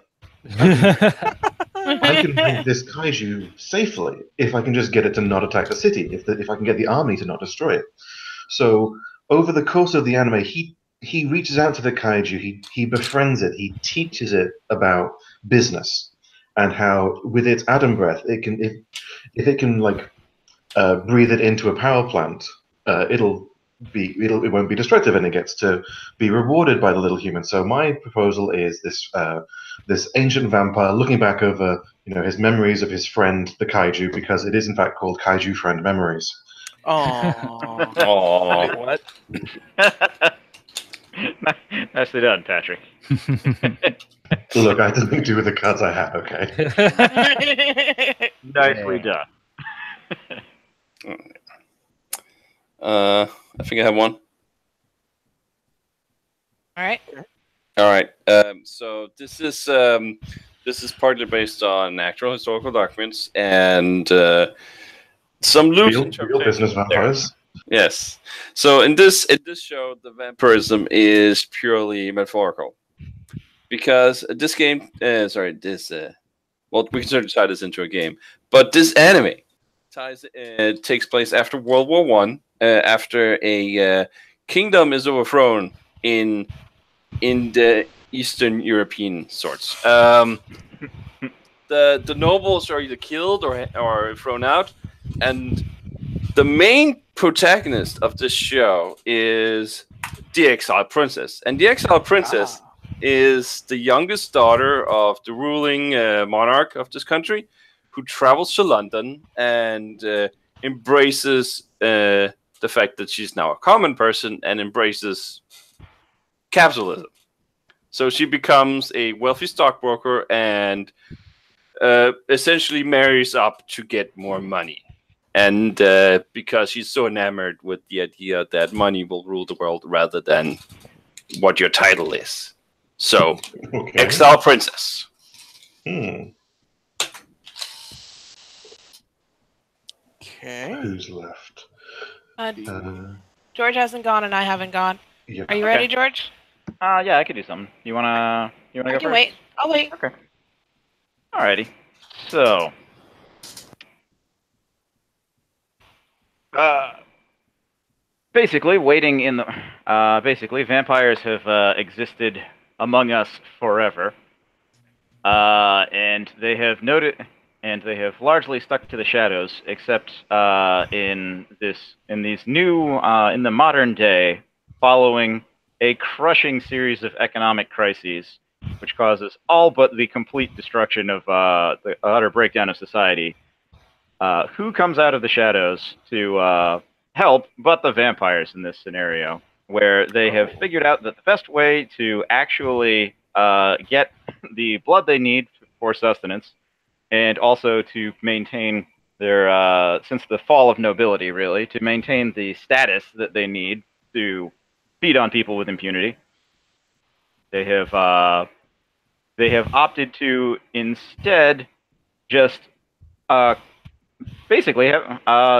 I can make this kaiju safely if I can just get it to not attack the city, if I can get the army to not destroy it. So over the course of the anime, he reaches out to the kaiju, he befriends it, he teaches it about business and how with its atom breath, it can if it can breathe it into a power plant, it won't be destructive, and it gets to be rewarded by the little human. So my proposal is this ancient vampire looking back over his memories of his friend the kaiju, because it is in fact called Kaiju Friend Memories. Oh, what? Nicely done, Patrick. Look, I had to do with the cards I had. Okay. Nicely done. I think I have one. All right. So this is partly based on actual historical documents and some loose real business vampires. Yes. So in this show, the vampirism is purely metaphorical, because this game, well, we can certainly tie this into a game, but this anime takes place after World War One, after a kingdom is overthrown in the Eastern European sorts. The nobles are either killed or thrown out, and the main protagonist of this show is the exiled princess, and the exiled princess is the youngest daughter of the ruling monarch of this country, who travels to London and embraces the fact that she's now a common person and embraces capitalism. So she becomes a wealthy stockbroker and essentially marries up to get more money. And because she's so enamored with the idea that money will rule the world rather than what your title is. So, Exile Princess. Okay. Okay. Who's left? George hasn't gone and I haven't gone. Yep. Are you ready, George? Yeah, I could do something. You wanna go I first? can wait. I'll wait. Okay. Alrighty. So, basically, basically, vampires have existed among us forever, and they have largely stuck to the shadows, except in the modern day, following a crushing series of economic crises, which causes all but the complete destruction of the utter breakdown of society. Who comes out of the shadows to help but the vampires in this scenario, where they have figured out that the best way to actually get the blood they need for sustenance, and also to maintain their, since the fall of nobility, really, to maintain the status that they need to feed on people with impunity, they have opted to instead just basically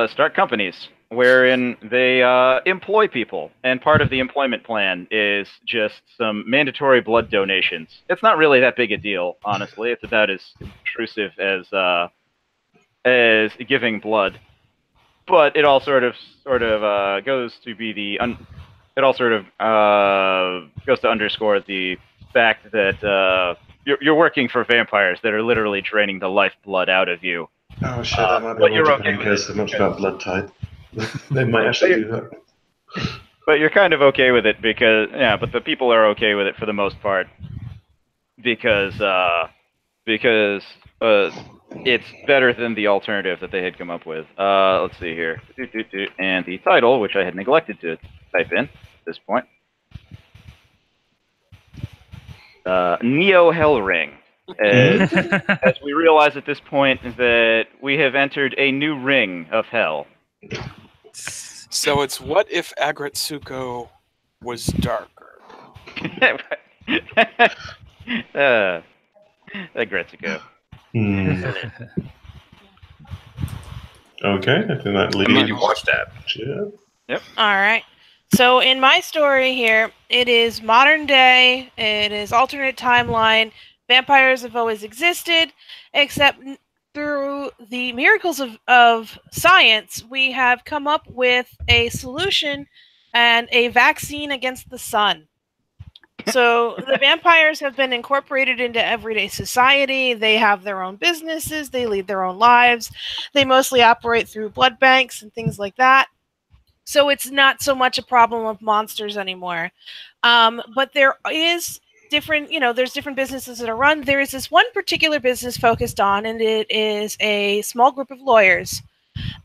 start companies wherein they employ people, and part of the employment plan is just some mandatory blood donations. It's not really that big a deal, honestly. It's about as intrusive as giving blood, but it all sort of goes to be it all sort of goes to underscore the fact that you're working for vampires that are literally draining the lifeblood out of you. Oh shit, that might be But why you're Japan okay with cares it. so much about blood type. They might actually do that. But you're kind of okay with it because, yeah, but the people are okay with it for the most part because it's better than the alternative that they had come up with. Let's see here. And the title, which I had neglected to type in at this point. Neo Hellring. As we realize at this point that we have entered a new ring of hell. So it's what if Agretsuko was darker? Agretsuko. Okay, I think that leads. I mean, you watched that. Yeah. All right. So in my story here, it is modern day. It is alternate timeline. Vampires have always existed, except through the miracles of science, we have come up with a solution and a vaccine against the sun. So the vampires have been incorporated into everyday society. They have their own businesses. They lead their own lives. They mostly operate through blood banks and things like that. So it's not so much a problem of monsters anymore. But there is different, there's different businesses that are run. There is this one particular business focused on, and it is a small group of lawyers.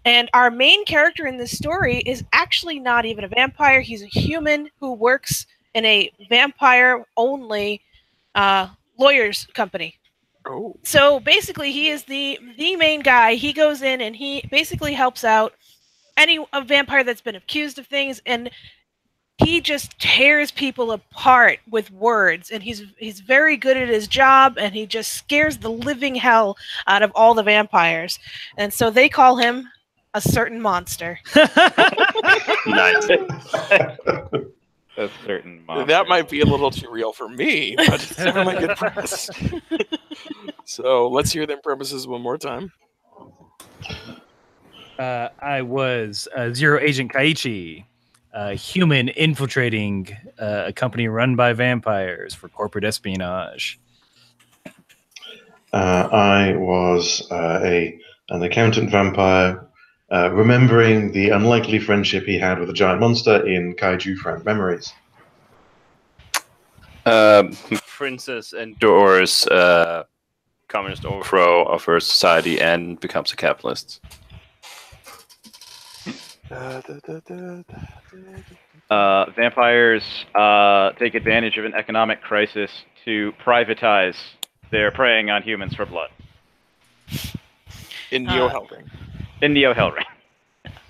And our main character in this story is actually not even a vampire. He's a human who works in a vampire-only lawyers company. Oh. So basically, he is the main guy. He goes in and he basically helps out a vampire that's been accused of things, and he just tears people apart with words, and he's very good at his job, and he just scares the living hell out of all the vampires. And so they call him a certain monster. Nice. A certain monster. That might be a little too real for me, but it's definitely a good premise. So let's hear them premises one more time. I was Zero Agent Kaiichi, a human infiltrating a company run by vampires for corporate espionage. I was an accountant vampire, remembering the unlikely friendship he had with a giant monster in Kaiju Frank Memories. Princess endures communist overthrow of her society and becomes a capitalist. Vampires take advantage of an economic crisis to privatize their preying on humans for blood. In Neo Hellring. In Neo Hellring.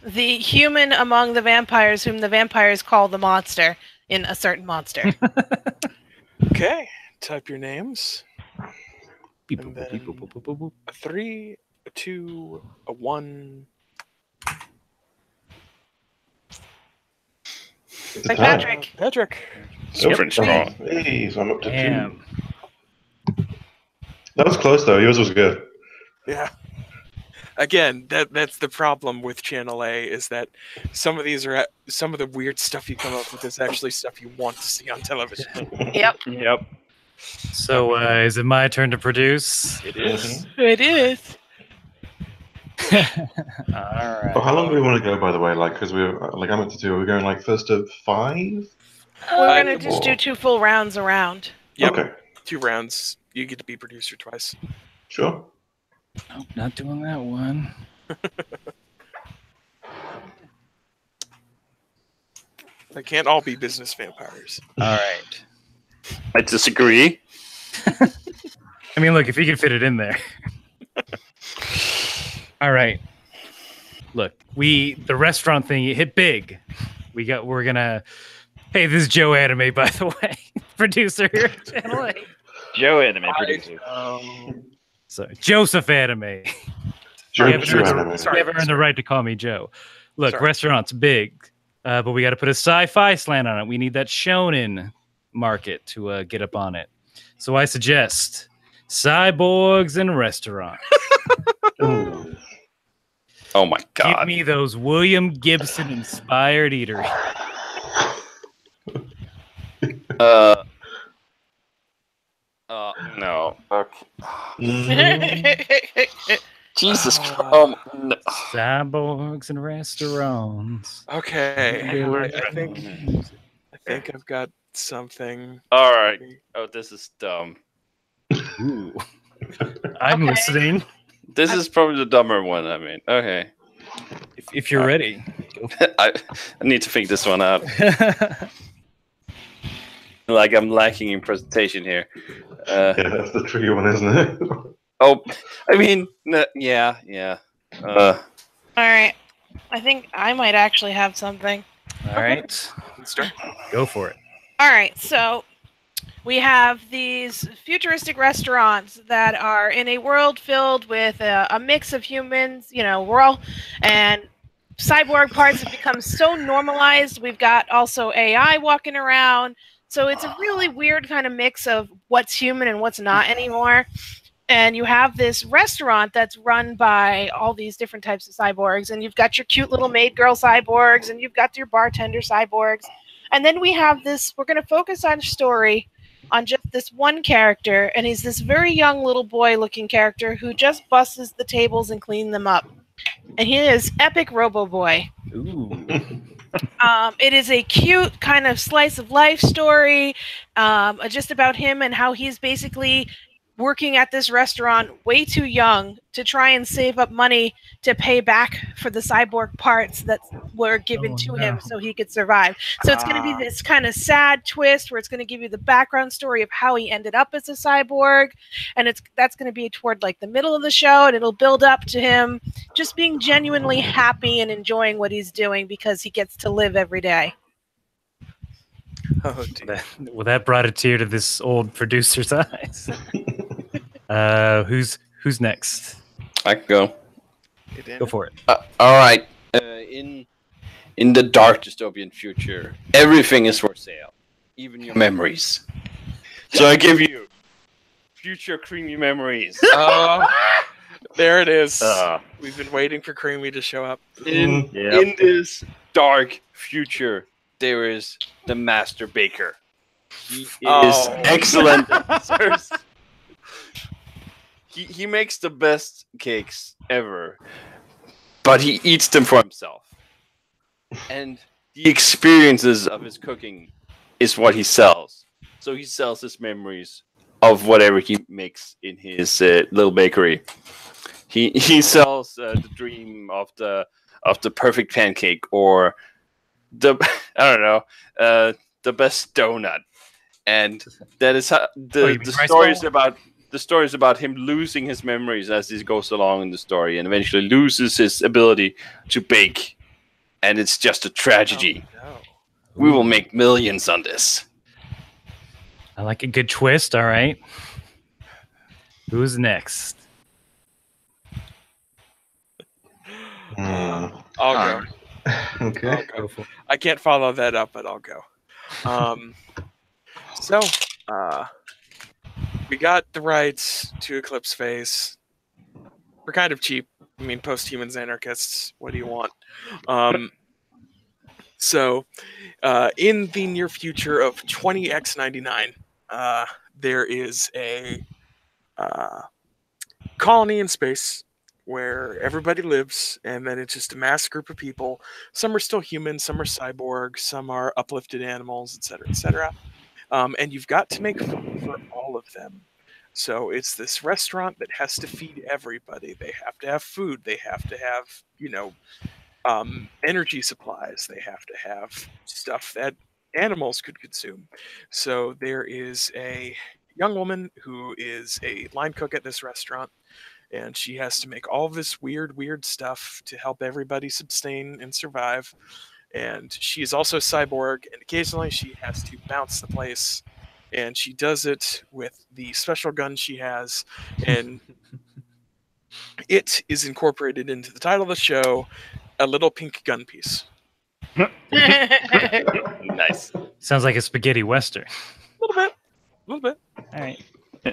The human among the vampires, whom the vampires call the monster, in a certain monster. Okay, type your names. And then 3, 2, 1. It's Like time. Patrick. Patrick. Super Yep. strong. Hey, so I'm up to Damn. 2. That was close though. Yours was good. Yeah. Again, that's the problem with Channel A is that some of these are some of the weird stuff you come up with is actually stuff you want to see on television. Yep. Yep. So is it my turn to produce? It is. It is. All right. Oh, how long do we want to go, by the way? Like, because we're like I'm up to 2. Are we going like first to 5? We're gonna just do 2 full rounds around. Yep. Okay, 2 rounds. You get to be producer twice. sure. Nope, not doing that one. They can't all be business vampires. All right. I disagree. I mean, look, if you can fit it in there. All right. Look, the restaurant thing, it hit big. We're gonna. Hey, this is Joe Anime, by the way, producer here at Channel A. Joe Anime producer. Sorry, Joseph Anime. Joe, You haven't Joe earned Anime. You haven't earned the right to call me Joe. Look, Sorry. restaurant's big, but we got to put a sci-fi slant on it. We need that shonen market to get up on it. So I suggest cyborgs and restaurants. Ooh. Oh my Give god. me those William Gibson inspired eatery. No. Okay. Mm. Jesus Christ. No. Cyborgs and restaurants. Okay. I think I've got something. All right. Oh, this is dumb. Ooh. I'm Okay. listening. This is probably the dumber one. I mean, okay. If you're ready. I need to think this one out. Like I'm lacking in presentation here. Yeah, that's the tricky one, isn't it? Oh, I mean, yeah. All right. I think I might actually have something. All right. Let's start. Go for it. All right. So we have these futuristic restaurants that are in a world filled with a mix of humans. We're all and cyborg parts have become so normalized. We've got also AI walking around. So it's a really weird kind of mix of what's human and what's not anymore. And you have this restaurant that's run by all these different types of cyborgs. And you've got your cute little maid girl cyborgs, and you've got your bartender cyborgs. And then we have this, we're going to focus on story on just this one character. And he's this very young little boy looking character who just busses the tables and cleans them up. And he is Epic Robo Boy. Ooh. It is a cute kind of slice of life story, just about him and how he's basically working at this restaurant way too young to try and save up money to pay back for the cyborg parts that were given to him so he could survive. So it's going to be this kind of sad twist where it's going to give you the background story of how he ended up as a cyborg, and that's going to be toward like the middle of the show, and it'll build up to him just being genuinely happy and enjoying what he's doing because he gets to live every day. Oh, dear. Well, that brought a tear to this old producer's eyes. Who's next? I can go. Go for it. All right. In the dark dystopian future, everything is for sale, even your memories. So I give you future creamy memories. Oh, there it is. Uh, We've been waiting for Creamy to show up. In Yep. this dark future, there is the master baker. He is Oh. excellent. He makes the best cakes ever, but he eats them for himself. And the experiences of his cooking is what he sells. So he sells his memories of whatever he makes in his little bakery. He sells the dream of the perfect pancake, or the the best donut, and that is how the story is about him losing his memories as he goes along in the story, and eventually loses his ability to bake, and it's just a tragedy. Oh, no. We will make millions on this. I like a good twist. All right. Who's next? I'll go. Okay. I'll go. I can't follow that up, but I'll go. So, we got the rights to Eclipse Phase. We're kind of cheap. I mean, post-humans anarchists. What do you want? So, in the near future of 20x99, there is a colony in space where everybody lives, and then it's just a mass group of people. Some are still human, some are cyborg, some are uplifted animals, etc., etc. And you've got to make food for all of them. So it's this restaurant that has to feed everybody. They have to have food. They have to have, energy supplies. They have to have stuff that animals could consume. So there is a young woman who is a line cook at this restaurant, and she has to make all this weird stuff to help everybody sustain and survive. And she is also cyborg, and occasionally she has to bounce the place, and she does it with the special gun she has, and it is incorporated into the title of the show, A Little Pink Gun Piece. Nice. Sounds like a spaghetti western. A little bit. All right. All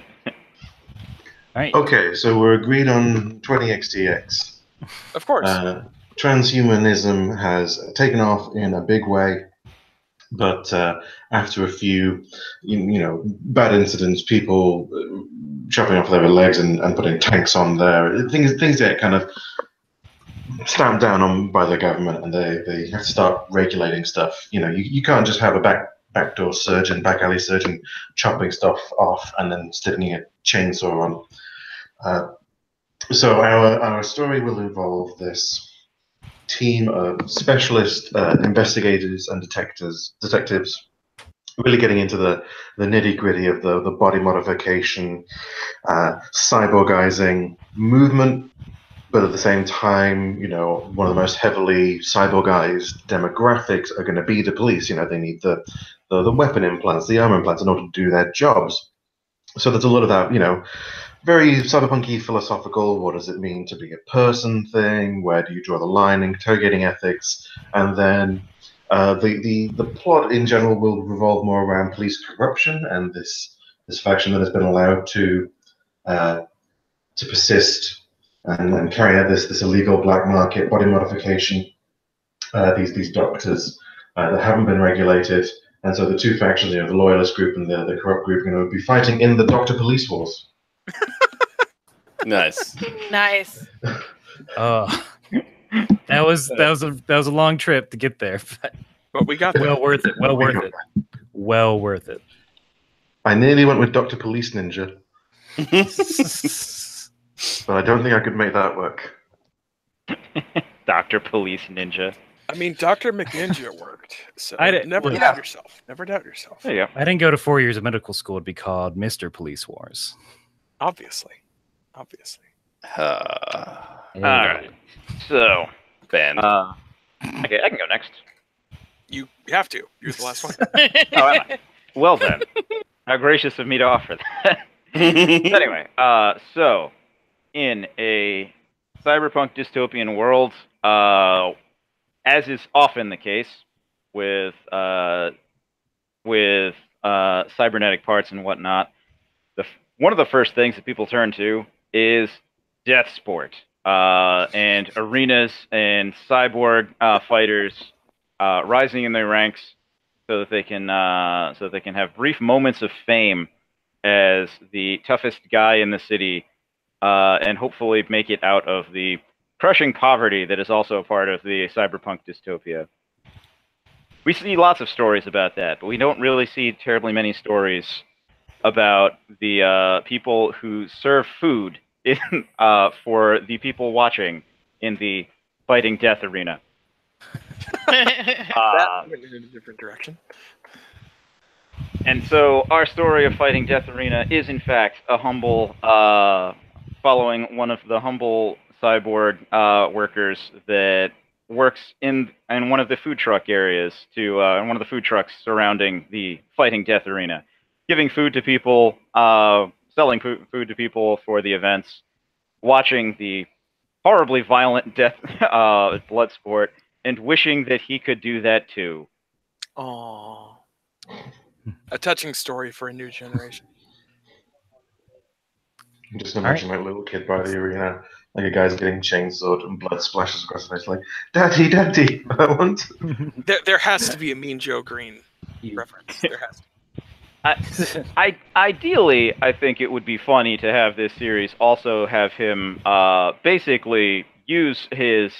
right. Okay, so we're agreed on 20xdx. Of course. Transhumanism has taken off in a big way, but after a few, bad incidents, people chopping off their legs and putting tanks on there, things get kind of stamped down on by the government, and they have to start regulating stuff. You can't just have a backdoor surgeon, back alley surgeon chopping stuff off and then sticking a chainsaw on. So our story will involve this team of specialist investigators and detectives, really getting into the nitty-gritty of the body modification, cyborgizing movement, but at the same time, one of the most heavily cyborgized demographics are going to be the police. They need the weapon implants, the armor implants in order to do their jobs. So there's a lot of that, very cyberpunky philosophical, what does it mean to be a person thing, where do you draw the line, interrogating ethics, and then the plot in general will revolve more around police corruption and this faction that has been allowed to persist and carry out this illegal black market body modification, these doctors that haven't been regulated. And so the two factions, the loyalist group and the corrupt group, are going to be fighting in the Doctor Police Wars. Nice. Nice. Oh, that was a long trip to get there, But we got there. well worth it. Well worth it. Well worth it. I nearly went with Dr. Police Ninja, but I don't think I could make that work. Dr. Police Ninja. I mean, Dr. McNinja worked. So never look. doubt yourself. Never doubt yourself. There you go. I didn't go to 4 years of medical school. It'd be called Mr. Police Wars. Obviously. All right. So, Ben. okay, I can go next. You have to. You're the last one. Oh, am I? Well then, how gracious of me to offer that. Anyway, so in a cyberpunk dystopian world, as is often the case with cybernetic parts and whatnot, one of the first things that people turn to is death sport, and arenas and cyborg fighters rising in their ranks so that they can have brief moments of fame as the toughest guy in the city, and hopefully make it out of the crushing poverty that is also a part of the cyberpunk dystopia. We see lots of stories about that, but we don't really see terribly many stories about the people who serve food for the people watching in the fighting death arena. That went in a different direction. And so our story of fighting death arena is in fact a humble, following one of the humble cyborg workers that works in one of the food truck areas in one of the food trucks surrounding the fighting death arena, giving food to people, selling food to people for the events, watching the horribly violent death blood sport, and wishing that he could do that too. Aww. A touching story for a new generation. I'm just imagine like a little kid by the arena, like a guy's getting chainsawed and blood splashes across his face, like, Daddy, Daddy, I want. There has to be a Mean Joe Green reference. There has to. Ideally, I think it would be funny to have this series also have him basically use his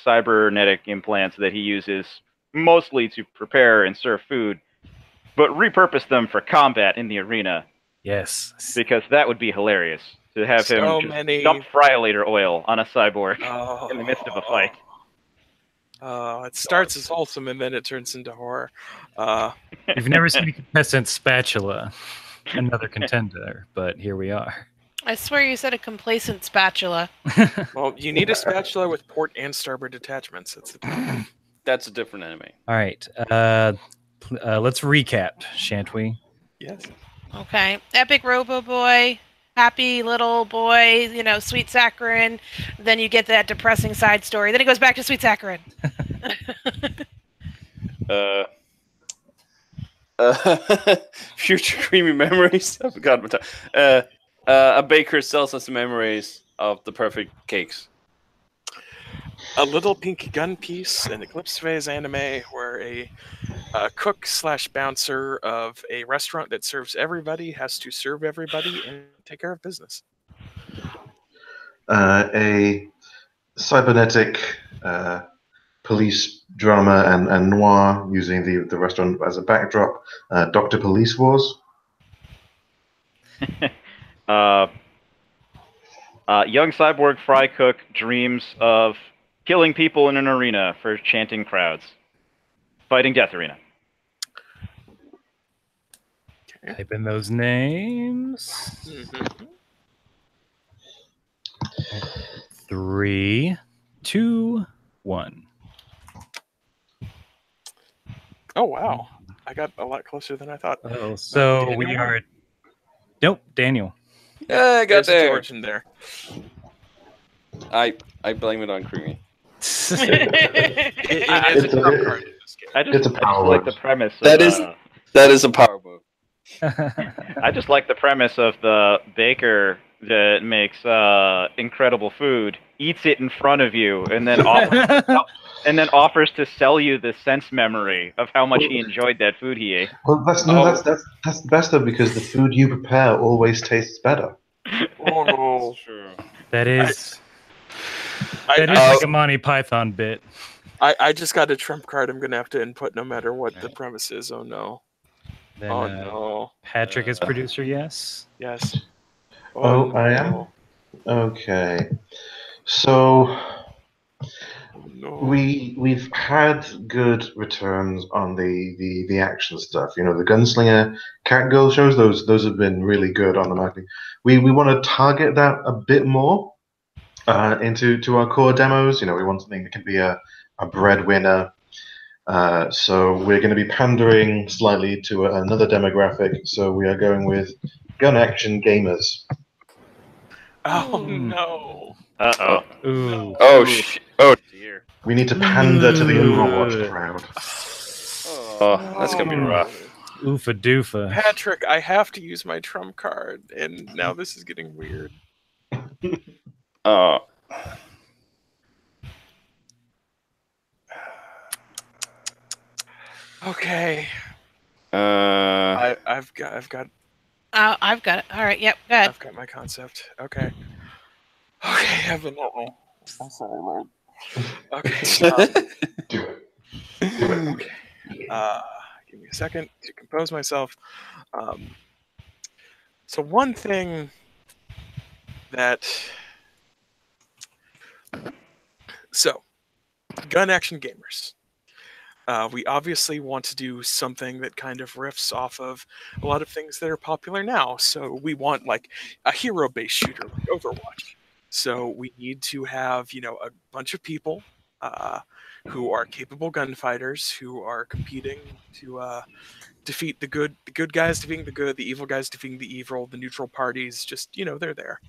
cybernetic implants that he uses mostly to prepare and serve food, but repurpose them for combat in the arena. Yes. Because that would be hilarious to have him just dump Fryolator oil on a cyborg in the midst of a fight. It starts as wholesome and then it turns into horror. You've never seen a contestant spatula, another contender, but here we are. I swear you said a complacent spatula. Well, you need a spatula with port and starboard attachments. That's a different enemy. All right. Let's recap, shan't we? Yes. Okay. Epic Robo Boy, happy little boy, sweet saccharin. Then you get that depressing side story. Then he goes back to sweet saccharin. Future creamy memories. I forgot what time. A baker sells us memories of the perfect cakes. A little pink gun piece, an Eclipse Phase anime where a cook / bouncer of a restaurant that serves everybody has to serve everybody and take care of business. A cybernetic police drama and noir using the restaurant as a backdrop. Dr. Police Wars. Young cyborg fry cook dreams of killing people in an arena for chanting crowds. Fighting Death Arena. Type in those names. 3, 2, 1. Oh, wow. I got a lot closer than I thought. Oh, so we are... Nope, Daniel. Yeah, I got there. George in there. I blame it on Creamy. It's a trump card in this game. I just like the premise. That is a power move. I just like the premise of the baker that makes incredible food, eats it in front of you, and then offers to sell you the sense memory of how much he enjoyed that food he ate. Well, that's the best though, because the food you prepare always tastes better. Oh no! That is like a Monty Python bit. I just got a trump card I'm going to have to input no matter what the premise is. Oh no. Then, no. Patrick is producer, yes? Yes. Oh, I am? Okay. So we've had good returns on the action stuff. The Gunslinger Catgirl shows, those have been really good on the marketing. We want to target that a bit more into our core demos. We want something that can be a breadwinner. So we're going to be pandering slightly to another demographic. So we are going with gun action gamers. Oh no! Uh-oh. Ooh. Oh shit! Oh dear. We need to pander to the Overwatch crowd. Oh, that's gonna be rough. Oofa doofa. Patrick, I have to use my trump card, and now this is getting weird. Oh. Okay. I've got. I've got it. All right. Yep. Go ahead. I've got my concept. Okay. Okay, Evan, help me. I'm sorry, Lord. Okay. Do it. Okay. Give me a second to compose myself. So one thing that... So, gun action gamers. We obviously want to do something that kind of riffs off of a lot of things that are popular now. So we want like a hero-based shooter like Overwatch. So we need to have, a bunch of people who are capable gunfighters who are competing to defeat the good guys defeating the good, the evil guys defeating the evil, the neutral parties. Just they're there.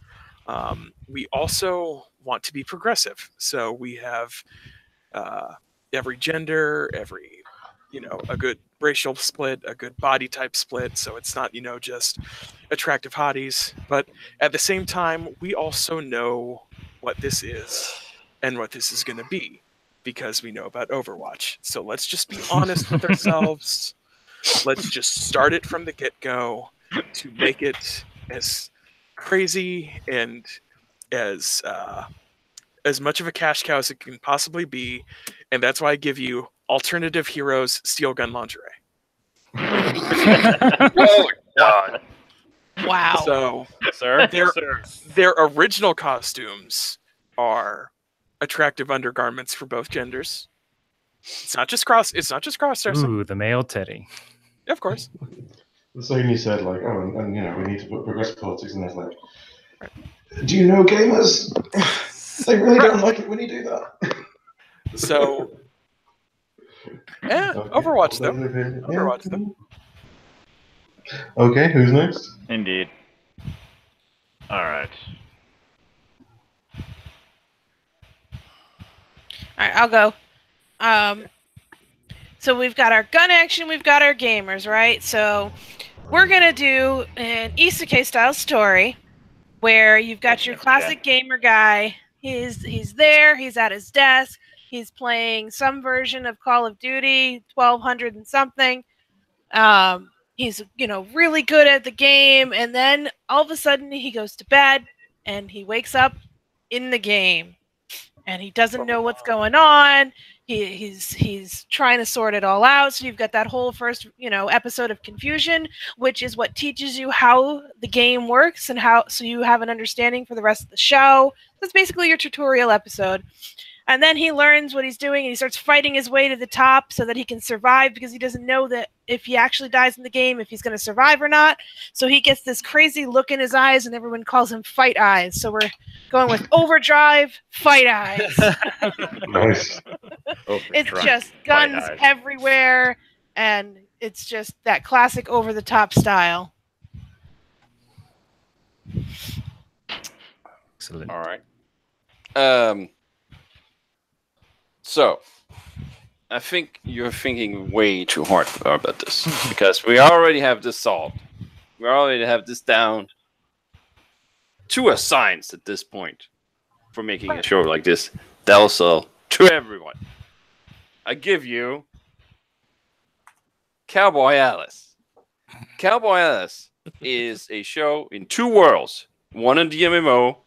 We also want to be progressive. So we have every gender, every, a good racial split, a good body type split. So it's not, just attractive hotties. But at the same time, we also know what this is and what this is going to be because we know about Overwatch. So let's just be honest with ourselves. Let's just start it from the get-go to make it as crazy and as much of a cash cow as it can possibly be, and that's why I give you Alternative Heroes Steel Gun Lingerie. Oh God! Wow. So Sir, their original costumes are attractive undergarments for both genders. It's not just cross dressing. Ooh, the male teddy. Of course. So you said like, oh, and we need to put progressive politics, and there's like, do you know gamers? They really don't like it when you do that. So Overwatch though. Overwatch though. Okay, who's next? Indeed. All right. All right, I'll go. So we've got our gun action, we've got our gamers, right? So we're gonna do an isekai style story where you've got your classic gamer guy. He's there. He's at his desk. He's playing some version of Call of Duty 1200 and something. He's really good at the game, and then all of a sudden he goes to bed and he wakes up in the game. And he doesn't know what's going on. He's trying to sort it all out. So you've got that whole first, episode of confusion, which is what teaches you how the game works and so you have an understanding for the rest of the show. That's basically your tutorial episode. And then he learns what he's doing and he starts fighting his way to the top so that he can survive because he doesn't know that if he actually dies in the game, if he's going to survive or not. So he gets this crazy look in his eyes and everyone calls him Fight Eyes. So we're going with Overdrive Fight Eyes. Nice. It's just guns everywhere and it's just that classic over-the-top style. Excellent. All right. So, I think you're thinking way too hard about this because we already have this solved. We already have this down to a science at this point for making a show like this that'll sell to everyone. I give you Cowboy Alice. Cowboy Alice is a show in two worlds. One in the MMO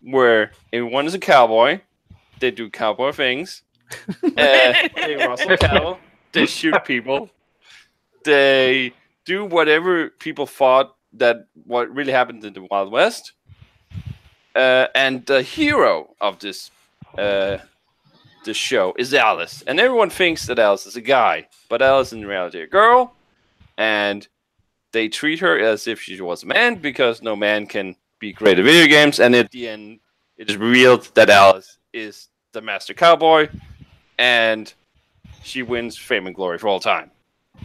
where one is a cowboy. They do cowboy things. They rustle cattle. They shoot people. They do whatever people thought that what really happened in the Wild West. And the hero of this show is Alice. And everyone thinks that Alice is a guy, but Alice is in reality a girl. And they treat her as if she was a man because no man can be great at video games. And at the end, it is revealed that Alice is the master cowboy. And she wins fame and glory for all time.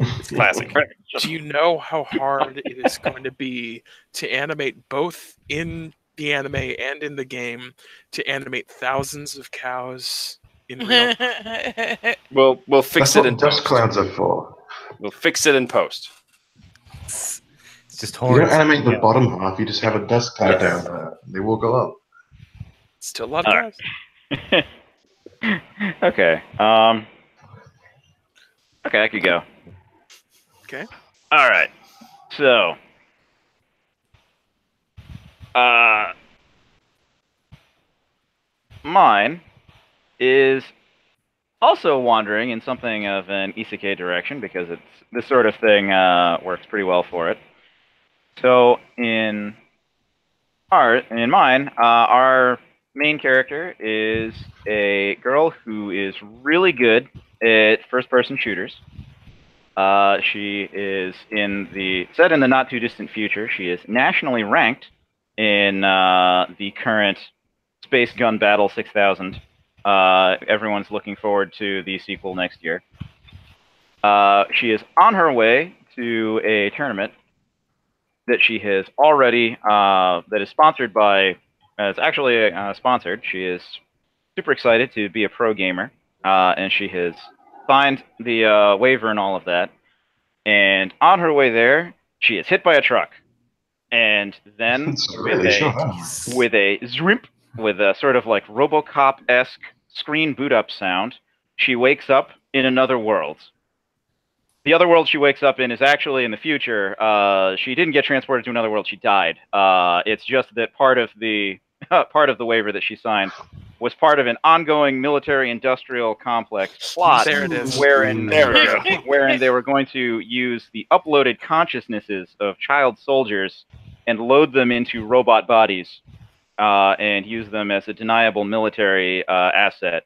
It's classic. Do you know how hard it is going to be to animate both in the anime and in the game to animate thousands of cows in real? We'll fix it in dust post. clouds are for. We'll fix it in post. It's just You horrible. don't animate the bottom half. You just have a dust cloud down there. They will go up. Still a lot of cows. Okay. Okay, I could go. Okay. All right. So, mine is also wandering in something of an isekai direction because it's this sort of thing works pretty well for it. So in mine, our main character is a girl who is really good at first-person shooters. She is set in the not too distant future. She is nationally ranked in the current Space Gun Battle 6000. Everyone's looking forward to the sequel next year. She is on her way to a tournament that she has already that is sponsored by It's actually sponsored. She is super excited to be a pro gamer, and she has signed the waiver and all of that. And on her way there, she is hit by a truck. And then It's really sure. with a zrimp, with a sort of like RoboCop-esque screen boot-up sound, she wakes up in another world. The other world she wakes up in is actually in the future. She didn't get transported to another world; she died. It's just that part of the waiver that she signed was part of an ongoing military-industrial complex plot. There it is. Wherein they were going to use the uploaded consciousnesses of child soldiers and load them into robot bodies, and use them as a deniable military asset.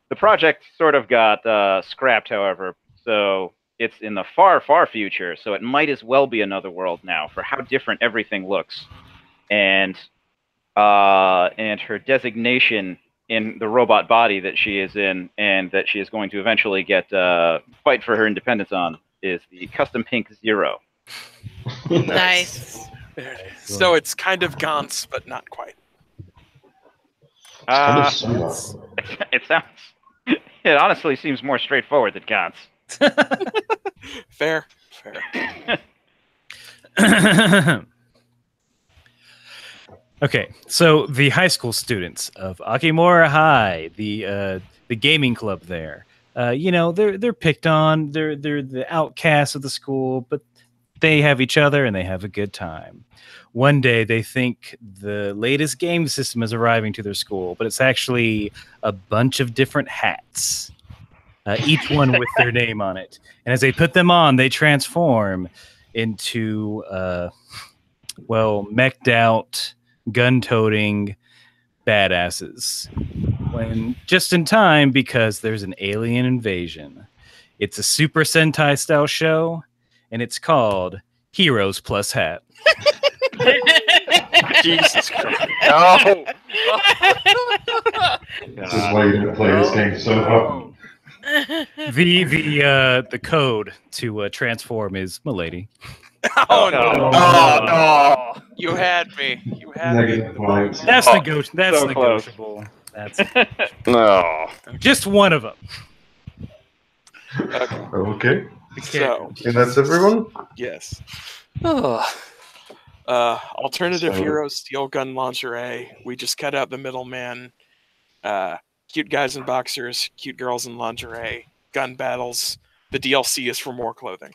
The project sort of got scrapped, however, so it's in the far, far future, so it might as well be another world now for how different everything looks. And her designation in the robot body that she is in and that she is going to eventually get fight for her independence on is the Custom Pink Zero. Nice. There it is. So it's kind of Gantz, but not quite. Kind of similar. It sounds... It honestly seems more straightforward than Gantz. Fair. Okay, so the high school students of Akimura High, the gaming club there, they're picked on. They're the outcasts of the school, but they have each other and they have a good time. One day they think the latest game system is arriving to their school, but it's actually a bunch of different hats, each one with their name on it. And as they put them on, they transform into, mech'd out, gun-toting badasses. When just in time because there's an alien invasion. It's a Super Sentai style show, and it's called Heroes Plus Hat. Jesus Christ. No. This is why you didn't play this game so hard. The code to transform is Milady. Oh no! Oh, You had me. You had Negative me. points. That's Oh, That's so close. negotiable. That's no. just one of them. Okay. Okay. So And that's everyone? yes. Oh. Alternative So- heroes, steel gun lingerie. We just cut out the middleman. Cute guys in boxers, cute girls in lingerie. Gun battles. The DLC is for more clothing.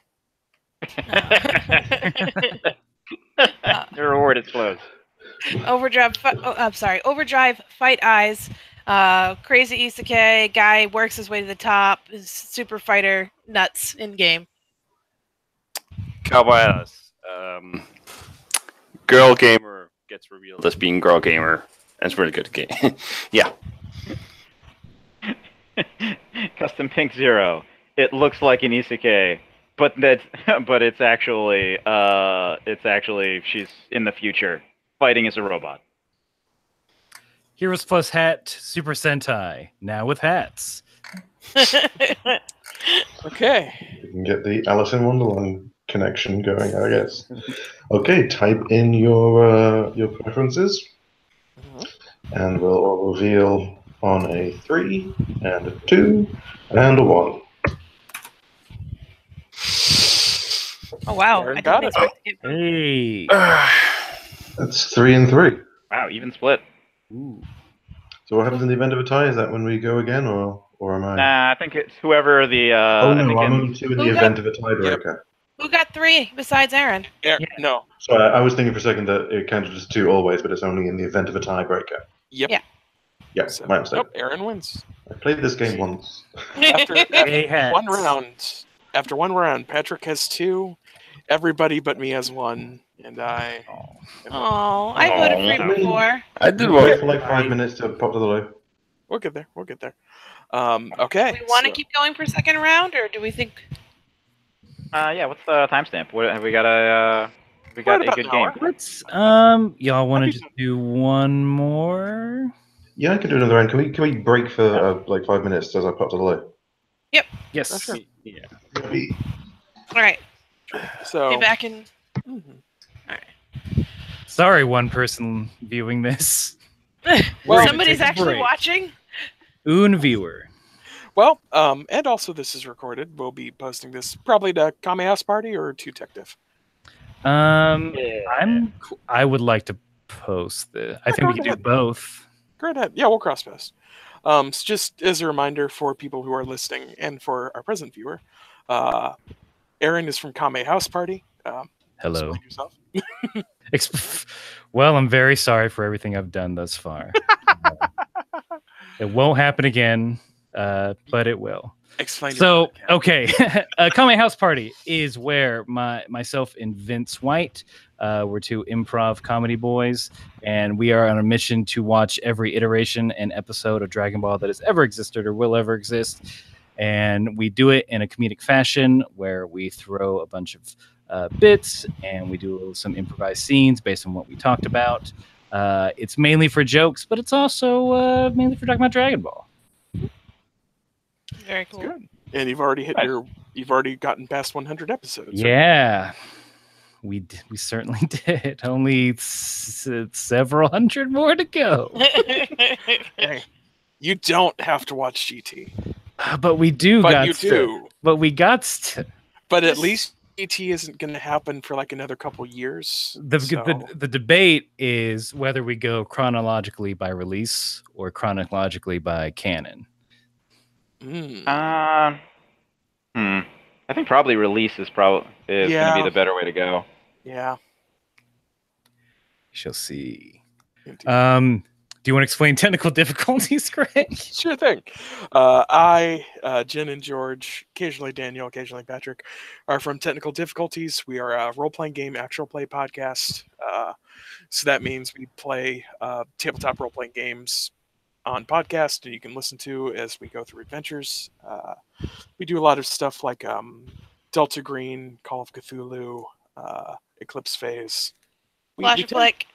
The reward is close. Overdrive Fight Eyes. Crazy isekai guy works his way to the top. Is super fighter nuts in game. Caballeros. Girl gamer gets revealed as being girl gamer. That's really good game. Yeah. Custom Pink Zero. It looks like an isekai, but it's actually she's in the future fighting as a robot. Heroes Plus Hat Super Sentai, now with hats. Okay. You can get the Alice in Wonderland connection going, I guess. Okay, type in your preferences, and we'll all reveal on a 3, and a 2, and a 1. Oh wow! Aaron I got didn't it. expect to get Hey. That's 3 and 3. Wow, even split. Ooh. So what happens in the event of a tie? Is that when we go again, or am I? Nah, I think it's whoever the. Oh I no, think I'm in- only 2 in the Who got- event of a tiebreaker. Who got 3 besides Aaron? Yeah. No. So I was thinking for a second that it counted as 2 always, but it's only in the event of a tiebreaker. Yep. Yeah. Yeah, So, my mistake. nope. Aaron wins. I played this game once. After Hey, hats. one round. After one round, Patrick has 2. Everybody but me has 1, and I. Oh, I voted for you before. I did Wait one. for like 5 minutes to pop to the low. We'll get there. We'll get there. Okay. Do we want to so- keep going for second round, or do we think? yeah, what's the timestamp? What have we got? We got Right a about good an game. hour. Let's y'all want to just do one more? Yeah, I can do another round. Can we break for like 5 minutes as I pop to the low? Yes. Oh, sure. Yeah. All right, So. be back in. Mhm. Sorry, one person viewing this. Well, Somebody's take a actually break. watching. Un viewer. Well, and also this is recorded. We'll be posting this probably to Kame House Party or to Tech Diff. I would like to post this. I think we can do both. Go ahead. Yeah, we'll cross post. So just as a reminder for people who are listening and for our present viewer, Aaron is from Kame House Party. Hello. Explain yourself. Well, I'm very sorry for everything I've done thus far. It won't happen again, but it will. Explain. So, okay, Kame House Party is where myself and Vince White, we're two improv comedy boys, and we are on a mission to watch every iteration and episode of Dragon Ball that has ever existed or will ever exist. And we do it in a comedic fashion where we throw a bunch of bits and we do some improvised scenes based on what we talked about. It's mainly for jokes, but it's also mainly for talking about Dragon Ball. Very cool. Good. And you've already you've already gotten past 100 episodes. Right? Yeah, we certainly did. Only several hundred more to go. Hey, you don't have to watch GT. But we do. But you do. But we got to. But at least GT isn't going to happen for like another couple years. The debate is whether we go chronologically by release or chronologically by canon. I think probably release is going to be the better way to go. Yeah. We shall see. Do you want to explain technical difficulties, Greg? Sure thing. I, Jen and George, occasionally Daniel, occasionally Patrick, are from Technical Difficulties. We are a role-playing game actual play podcast. So that means we play tabletop role-playing games on podcast, and you can listen to as we go through adventures. We do a lot of stuff like Delta Green, Call of Cthulhu, Eclipse Phase. Slasher flick.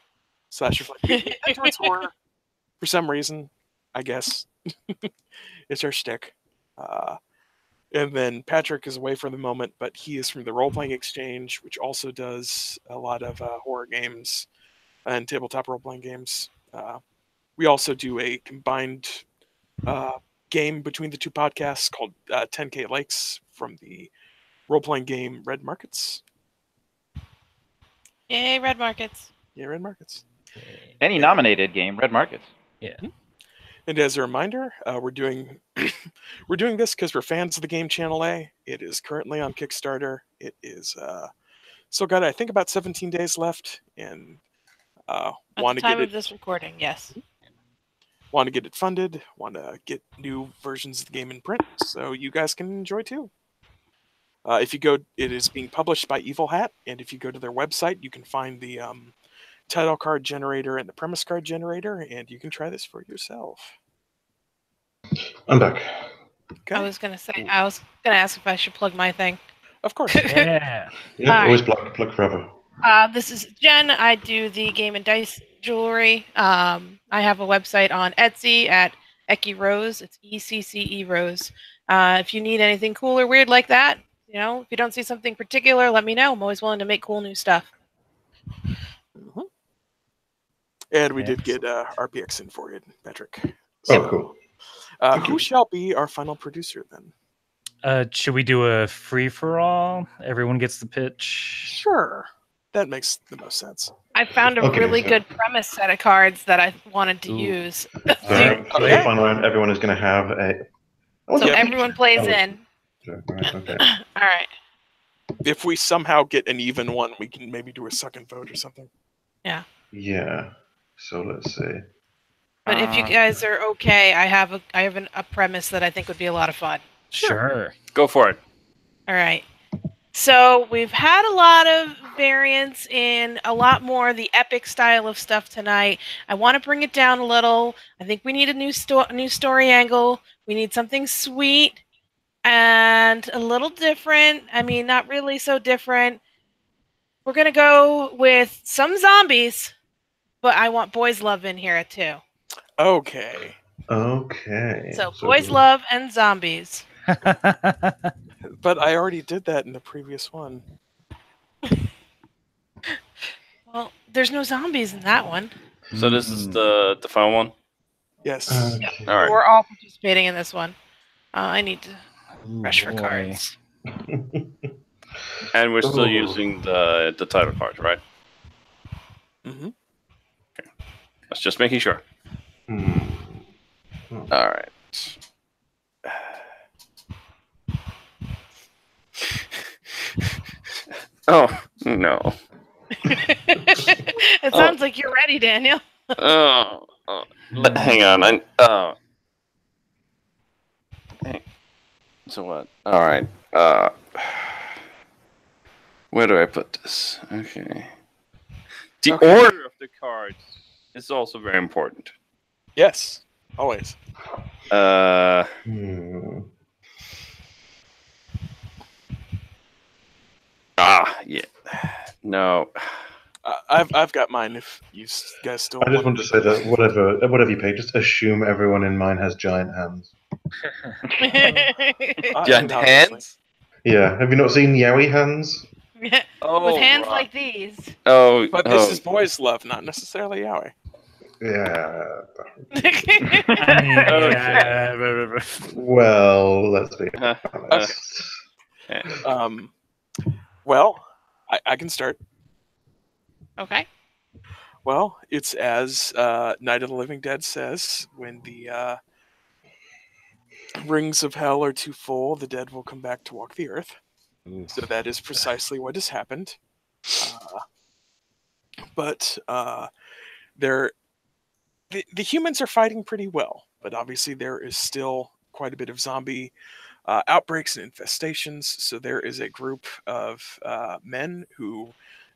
Slasher flick. We tend towards horror for some reason, I guess. It's our shtick. And then Patrick is away for the moment, but he is from the Roleplaying Exchange, which also does a lot of horror games and tabletop role-playing games. We also do a combined game between the two podcasts called 10K Lakes from the role-playing game Red Markets. Yay, Red Markets. Yeah, Red Markets. Any nominated game, Red Markets. Yeah. And as a reminder, we're doing this because we're fans of the game Channel A. It is currently on Kickstarter. It is still got, I think, about 17 days left, and At the time of this recording, yes. Want to get it funded, want to get new versions of the game in print, so you guys can enjoy too. If you go, it is being published by Evil Hat, and if you go to their website, you can find the title card generator and the premise card generator, and you can try this for yourself. I'm back. Okay. I was gonna ask if I should plug my thing. Of course. Yeah. Yeah, always plug forever. This is Jen. I do the game and dice jewelry. I have a website on Etsy at Ecce Rose. It's ECCE Rose. If you need anything cool or weird like that, if you don't see something particular, let me know. I'm always willing to make cool new stuff. Mm-hmm. And we did get RPX in for you, Patrick. So, cool. Who shall be our final producer then? Should we do a free-for-all? Everyone gets the pitch? Sure. That makes the most sense. I found a really good premise set of cards that I wanted to use. For the final round, everyone is going to have a... So everyone plays in. Sure. Right, okay. All right. If we somehow get an even one, we can maybe do a second vote or something. Yeah. Yeah. So let's see. But if you guys are okay, I have a premise that I think would be a lot of fun. Sure. Go for it. All right. So we've had a lot of variants in a lot more of the epic style of stuff tonight. I want to bring it down a little. I think we need a new story angle. We need something sweet and a little different. I mean, not really so different. We're going to go with some zombies, but I want boys love in here too. Okay. So boys love and zombies. But I already did that in the previous one. Well, there's no zombies in that one. So this is the final one? Yes. Okay. All right. We're all participating in this one. I need to Ooh, rush for boy. cards. And we're still Ooh. using the title card, right? Mm-hmm. Let's just making sure. Hmm. All right. Oh no. It sounds like you're ready, Daniel. Oh. Hang on. So what? All right. Where do I put this? Okay. The Okay. order of the cards is also very important. Yes. Always. Hmm. Yeah. No. I've got mine. If you guys still. I just want to say that whatever you pick, just assume everyone in mine has giant hands. Giant obviously. hands? Yeah, have you not seen Yowie hands? Oh, With hands right. like these. Oh, But this is boys' love, not necessarily Yowie. Yeah. I mean, yeah. Well, let's be Okay. honest. Well, I can start. Okay. Well, it's as Night of the Living Dead says, when the rings of hell are too full, the dead will come back to walk the earth. So that is precisely what has happened. But the humans are fighting pretty well, but obviously there is still quite a bit of zombie outbreaks and infestations. So there is a group of men who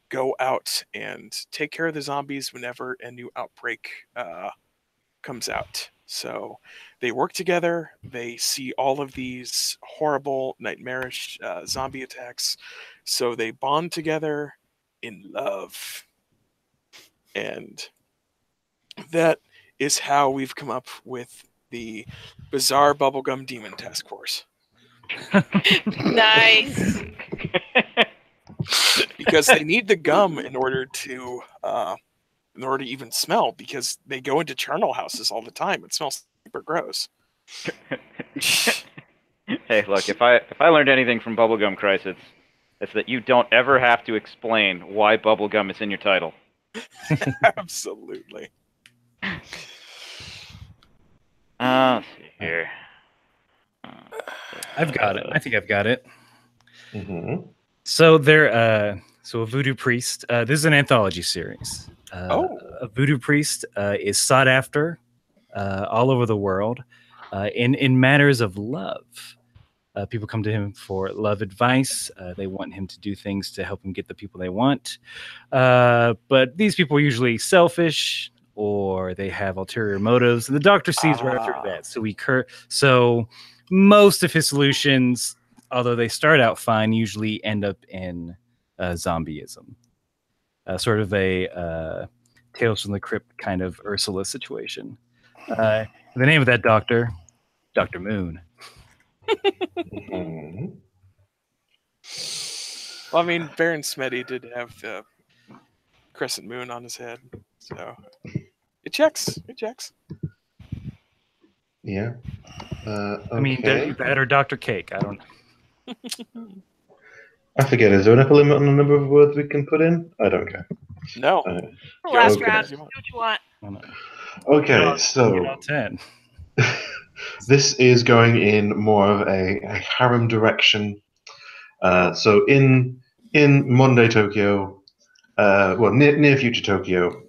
go out and take care of the zombies whenever a new outbreak comes out. So they work together. They see all of these horrible, nightmarish zombie attacks. So they bond together in love. And that is how we've come up with the bizarre bubblegum demon task force. Nice. Because they need the gum in order to even smell, because they go into charnel houses all the time. It smells super gross. Hey, look, if I learned anything from Bubblegum Crisis, it's that you don't ever have to explain why bubblegum is in your title. Absolutely. Let's see here. I've got it. I think I've got it. Mm-hmm. So a voodoo priest. This is an anthology series. A voodoo priest is sought after all over the world in matters of love. People come to him for love advice. They want him to do things to help them get the people they want. But these people are usually selfish, or they have ulterior motives, and the doctor sees right through that. So most of his solutions, although they start out fine, usually end up in zombieism. Sort of a Tales from the Crypt kind of Ursula situation. The name of that doctor, Dr. Moon. Mm-hmm. Well, I mean, Baron Smetty did have the crescent moon on his head, so it checks. It checks. Yeah. Okay. I mean, that or Dr. Cake. I don't know. I forget, is there an upper limit on the number of words we can put in? I don't care. No. Last Okay. round. Do what you want. I don't know. Okay, so 10. this is going in more of a harem direction. So in modern day Tokyo, near future Tokyo,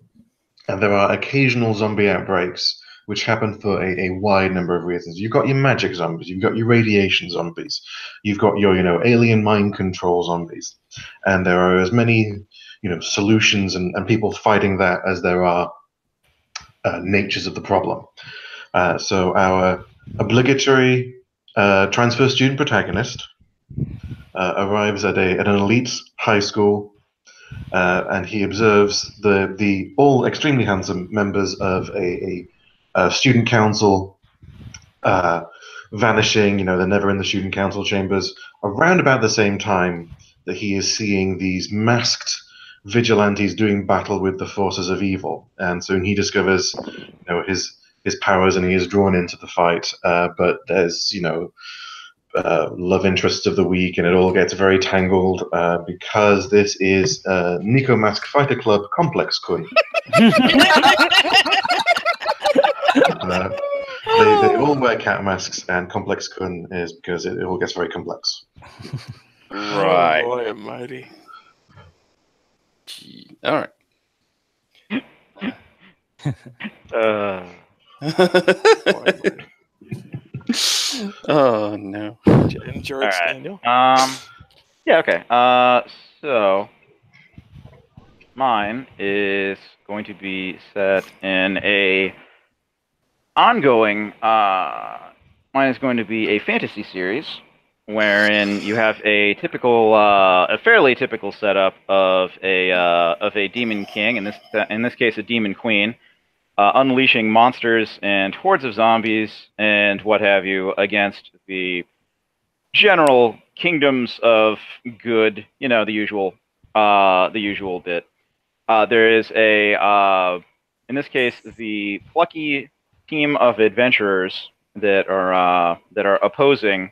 there are occasional zombie outbreaks which happen for a wide number of reasons. You've got your magic zombies, you've got your radiation zombies, you've got your alien mind control zombies, and there are as many solutions and people fighting that as there are natures of the problem. So our obligatory transfer student protagonist arrives at an elite high school, and he observes the all extremely handsome members of a student council vanishing. They're never in the student council chambers. Around about the same time that he is seeing these masked vigilantes doing battle with the forces of evil, and soon he discovers, his powers, and he is drawn into the fight. But there's, love interests of the week, and it all gets very tangled because this is Nico Mask Fighter Club Complex Kun. They all wear cat masks, and Complex Kun is because it all gets very complex. Right. Oh boy almighty. All right. Oh no. George, All right. Daniel. Yeah. Okay. So mine is going to be set in a ongoing. Mine is going to be a fantasy series wherein you have a fairly typical setup of a demon king, in this case a demon queen, unleashing monsters and hordes of zombies and what have you against the general kingdoms of good. The usual bit. There is in this case, the plucky team of adventurers that are opposing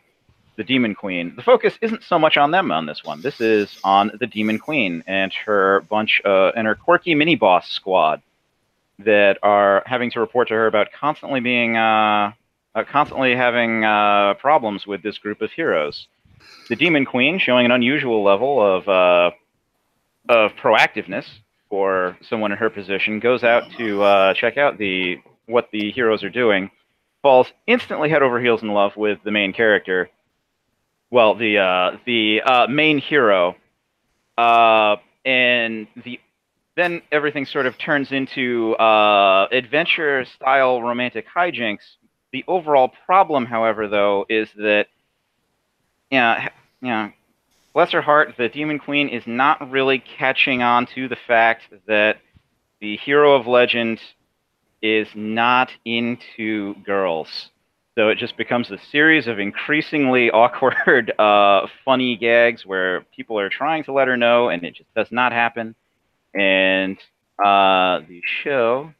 the Demon Queen. The focus isn't so much on them on this one. This is on the Demon Queen and her quirky mini boss squad that are having to report to her about constantly having problems with this group of heroes. The Demon Queen, showing an unusual level of proactiveness for someone in her position, goes out to check out what the heroes are doing, falls instantly head over heels in love with the main character. Well, the main hero, and then everything sort of turns into adventure-style romantic hijinks. The overall problem, however, though, is that, bless her heart, the Demon Queen is not really catching on to the fact that the hero of legend is not into girls. So it just becomes a series of increasingly awkward, funny gags where people are trying to let her know, and it just does not happen. And the show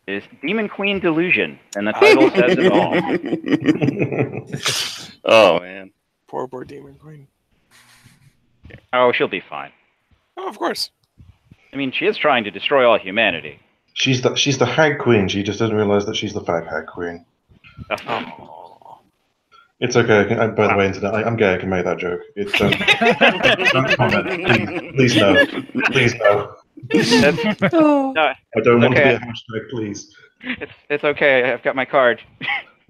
is Demon Queen Delusion, and the title says it all. Oh man. Poor Demon Queen. Oh, she'll be fine. Oh, of course. I mean, she is trying to destroy all humanity. She's the hag queen. She just doesn't realize that she's the fag hag queen. Oh. It's okay. By the way, internet, I'm gay. I can make that joke. Don't comment. Please no. Please no. No, I don't want to be okay. a hashtag, please. It's okay. I've got my card.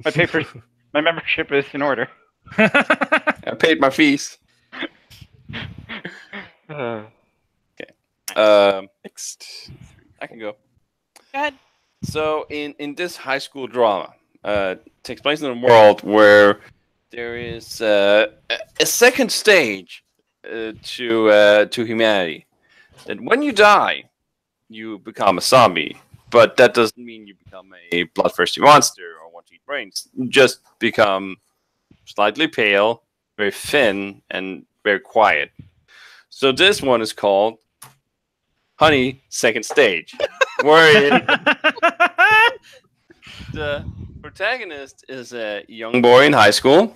My papers. My membership is in order. I paid my fees. Next. I can go. Go ahead. So in this high school drama, takes place in a world where there is a second stage to humanity. That when you die, you become a zombie, but that doesn't mean you become a bloodthirsty monster or want to eat brains. You just become slightly pale, very thin, and very quiet. So this one is called Honey Second Stage, where the protagonist is a young boy in high school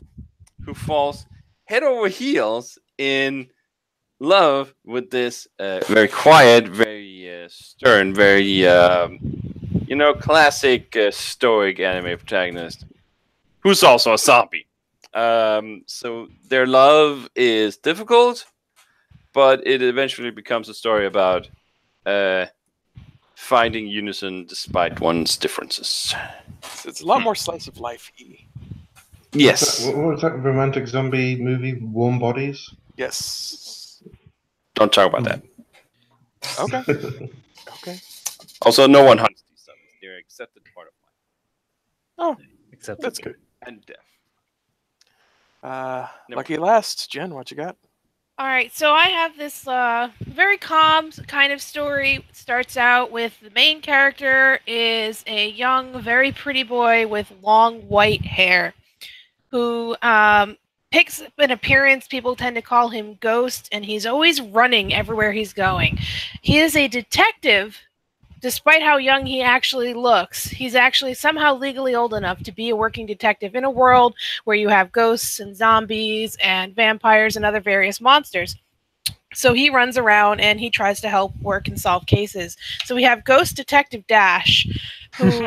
who falls head over heels in love with this very quiet, very stern, very classic stoic anime protagonist who's also a zombie. So their love is difficult, but it eventually becomes a story about finding unison despite one's differences. It's a lot more slice of life-y. Yes. What was that romantic zombie movie? Warm Bodies? Yes. Don't talk about that. Okay. Okay. Also, no one hunts these zombies. They're an accepted part of life. Oh, Except that's good. And death. Lucky last. Jen, what you got? All right, so I have this very calm kind of story. It starts out with the main character is a young, very pretty boy with long white hair who picks up an appearance. People tend to call him Ghost, and he's always running everywhere he's going. He is a detective. Despite how young he actually looks, he's actually somehow legally old enough to be a working detective in a world where you have ghosts and zombies and vampires and other various monsters. So he runs around and he tries to help work and solve cases. So we have Ghost Detective Dash, who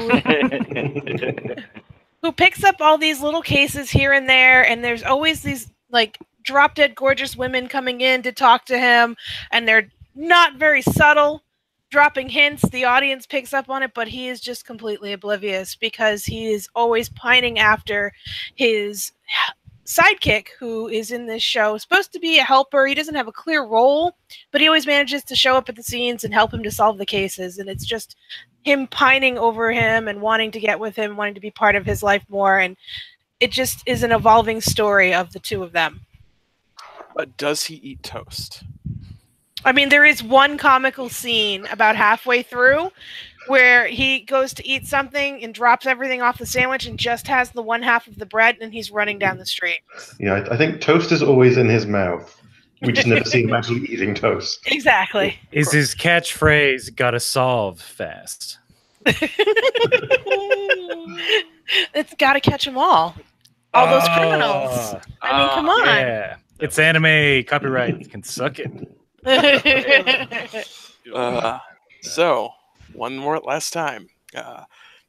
picks up all these little cases here and there, and there's always these like drop dead gorgeous women coming in to talk to him, and they're not very subtle, dropping hints. The audience picks up on it, but he is just completely oblivious because he is always pining after his sidekick, who is in this show, supposed to be a helper. He doesn't have a clear role, but he always manages to show up at the scenes and help him to solve the cases, and it's just him pining over him and wanting to get with him, wanting to be part of his life more, and it just is an evolving story of the two of them. But does he eat toast? I mean, there is one comical scene about halfway through where he goes to eat something and drops everything off the sandwich and just has the one half of the bread, and he's running down the street. Yeah, I think toast is always in his mouth. We just never see him actually eating toast. Exactly. Is his catchphrase "gotta solve fast"? It's got to catch them all. All those criminals. I mean, come on. Yeah, it's anime. Copyright can suck it. So, one more last time.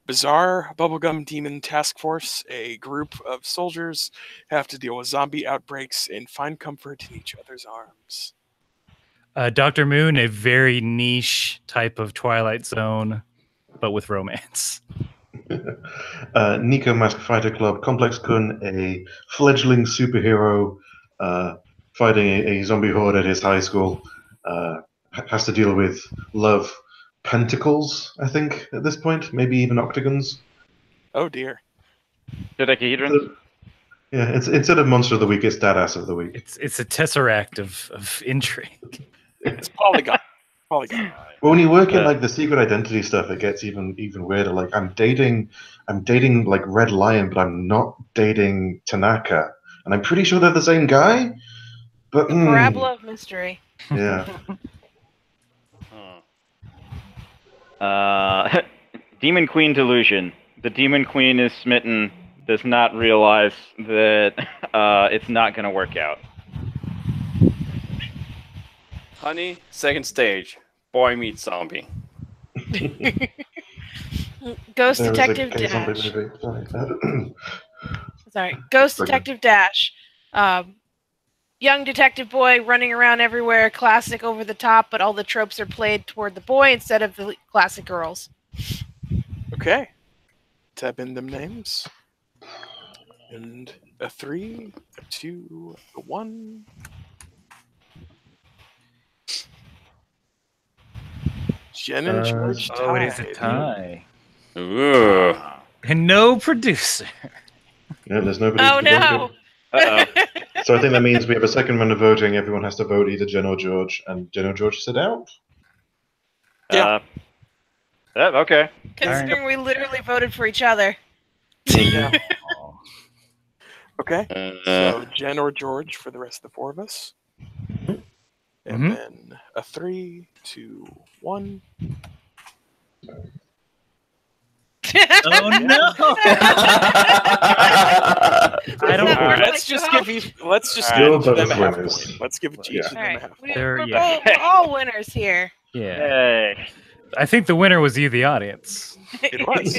Bizarre Bubblegum Demon Task Force, a group of soldiers, have to deal with zombie outbreaks and find comfort in each other's arms. Dr. Moon, a very niche type of Twilight Zone, but with romance. Nico Mask Fighter Club, Complex Kun, a fledgling superhero fighting a zombie horde at his high school, has to deal with love pentacles, I think, at this point, maybe even octagons. Oh dear. Dodecahedrons? Yeah, it's instead of Monster of the Week, it's Dadass of the Week. It's a tesseract of intrigue. It's Polygon. Polygon. But when you work in like the secret identity stuff, it gets even weirder. Like I'm dating like Red Lion, but I'm not dating Tanaka, and I'm pretty sure they're the same guy. But Parabola of mystery. yeah. Demon Queen delusion. The Demon Queen is smitten, does not realize that it's not going to work out. Honey, second stage. Boy meets zombie. Ghost There was Detective a zombie Dash. movie. Sorry, Ghost Pregame. Detective Dash. Young detective boy running around everywhere, classic over the top, but all the tropes are played toward the boy instead of the classic girls. Okay. Type in them names. And a 3, a 2, a 1. Jen and George tied. Oh, it is a tie. Ooh. And no producer. Yeah, there's nobody. Oh no! So I think that means we have a second round of voting. Everyone has to vote either Jen or George, and Jen or George sit out. Yeah. Okay. Considering we literally voted for each other. Yeah. Oh. Okay. So Jen or George for the rest of the four of us. And then a 3, 2, 1. Oh no! I don't. That worked Let's like just well. give you. Let's just You're give them both a half winners. point. Let's give each Yeah. of them a Alright, half. we're all winners here. Yeah, Hey. I think the winner was you, the audience. It was.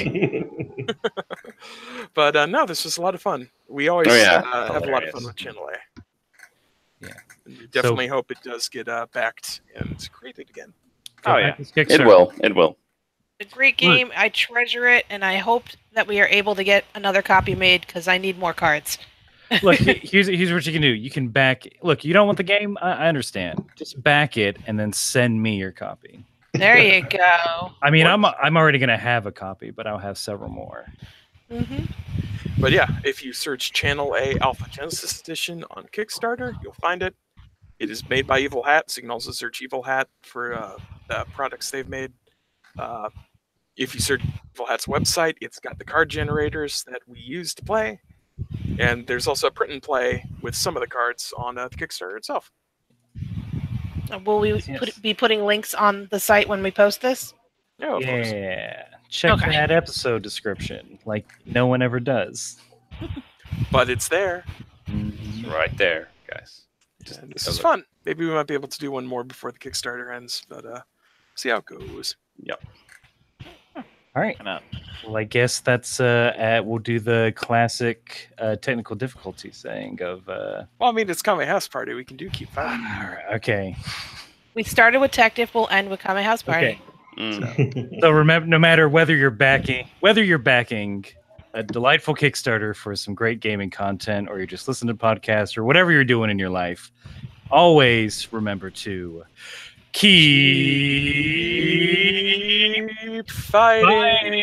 But no, this was a lot of fun. We always Oh, yeah. have a lot of Hilarious. fun with Channel A. Yeah. And we definitely hope it does get backed and created again. Oh, yeah. It will. It will. A great game. I treasure it, and I hope that we are able to get another copy made because I need more cards. Look, here's what you can do. You can back. Look, you don't want the game. I understand. Just back it and then send me your copy. There you go. I mean, I'm already gonna have a copy, but I'll have several more. Mm-hmm. But yeah, if you search Channel A Alpha Genesis Edition on Kickstarter, you'll find it. It is made by Evil Hat, so you can also search Evil Hat for products they've made. If you search Evil Hat's website, it's got the card generators that we use to play. And there's also a print and play with some of the cards on the Kickstarter itself. Will we be putting links on the site when we post this? Yeah, of course. Yeah. Check that episode description, like no one ever does. But it's there. It's right there, guys. And this is fun. Maybe we might be able to do one more before the Kickstarter ends, but see how it goes. Yep. All right. Well, I guess that's we'll do the classic technical difficulty saying of. Well, I mean, it's Kame House Party. We can keep fighting. Okay. We started with Tech Diff. We'll end with Kame House Party. Okay. So remember, no matter whether you're backing a delightful Kickstarter for some great gaming content, or you're just listening to podcasts, or whatever you're doing in your life, always remember to keep fighting.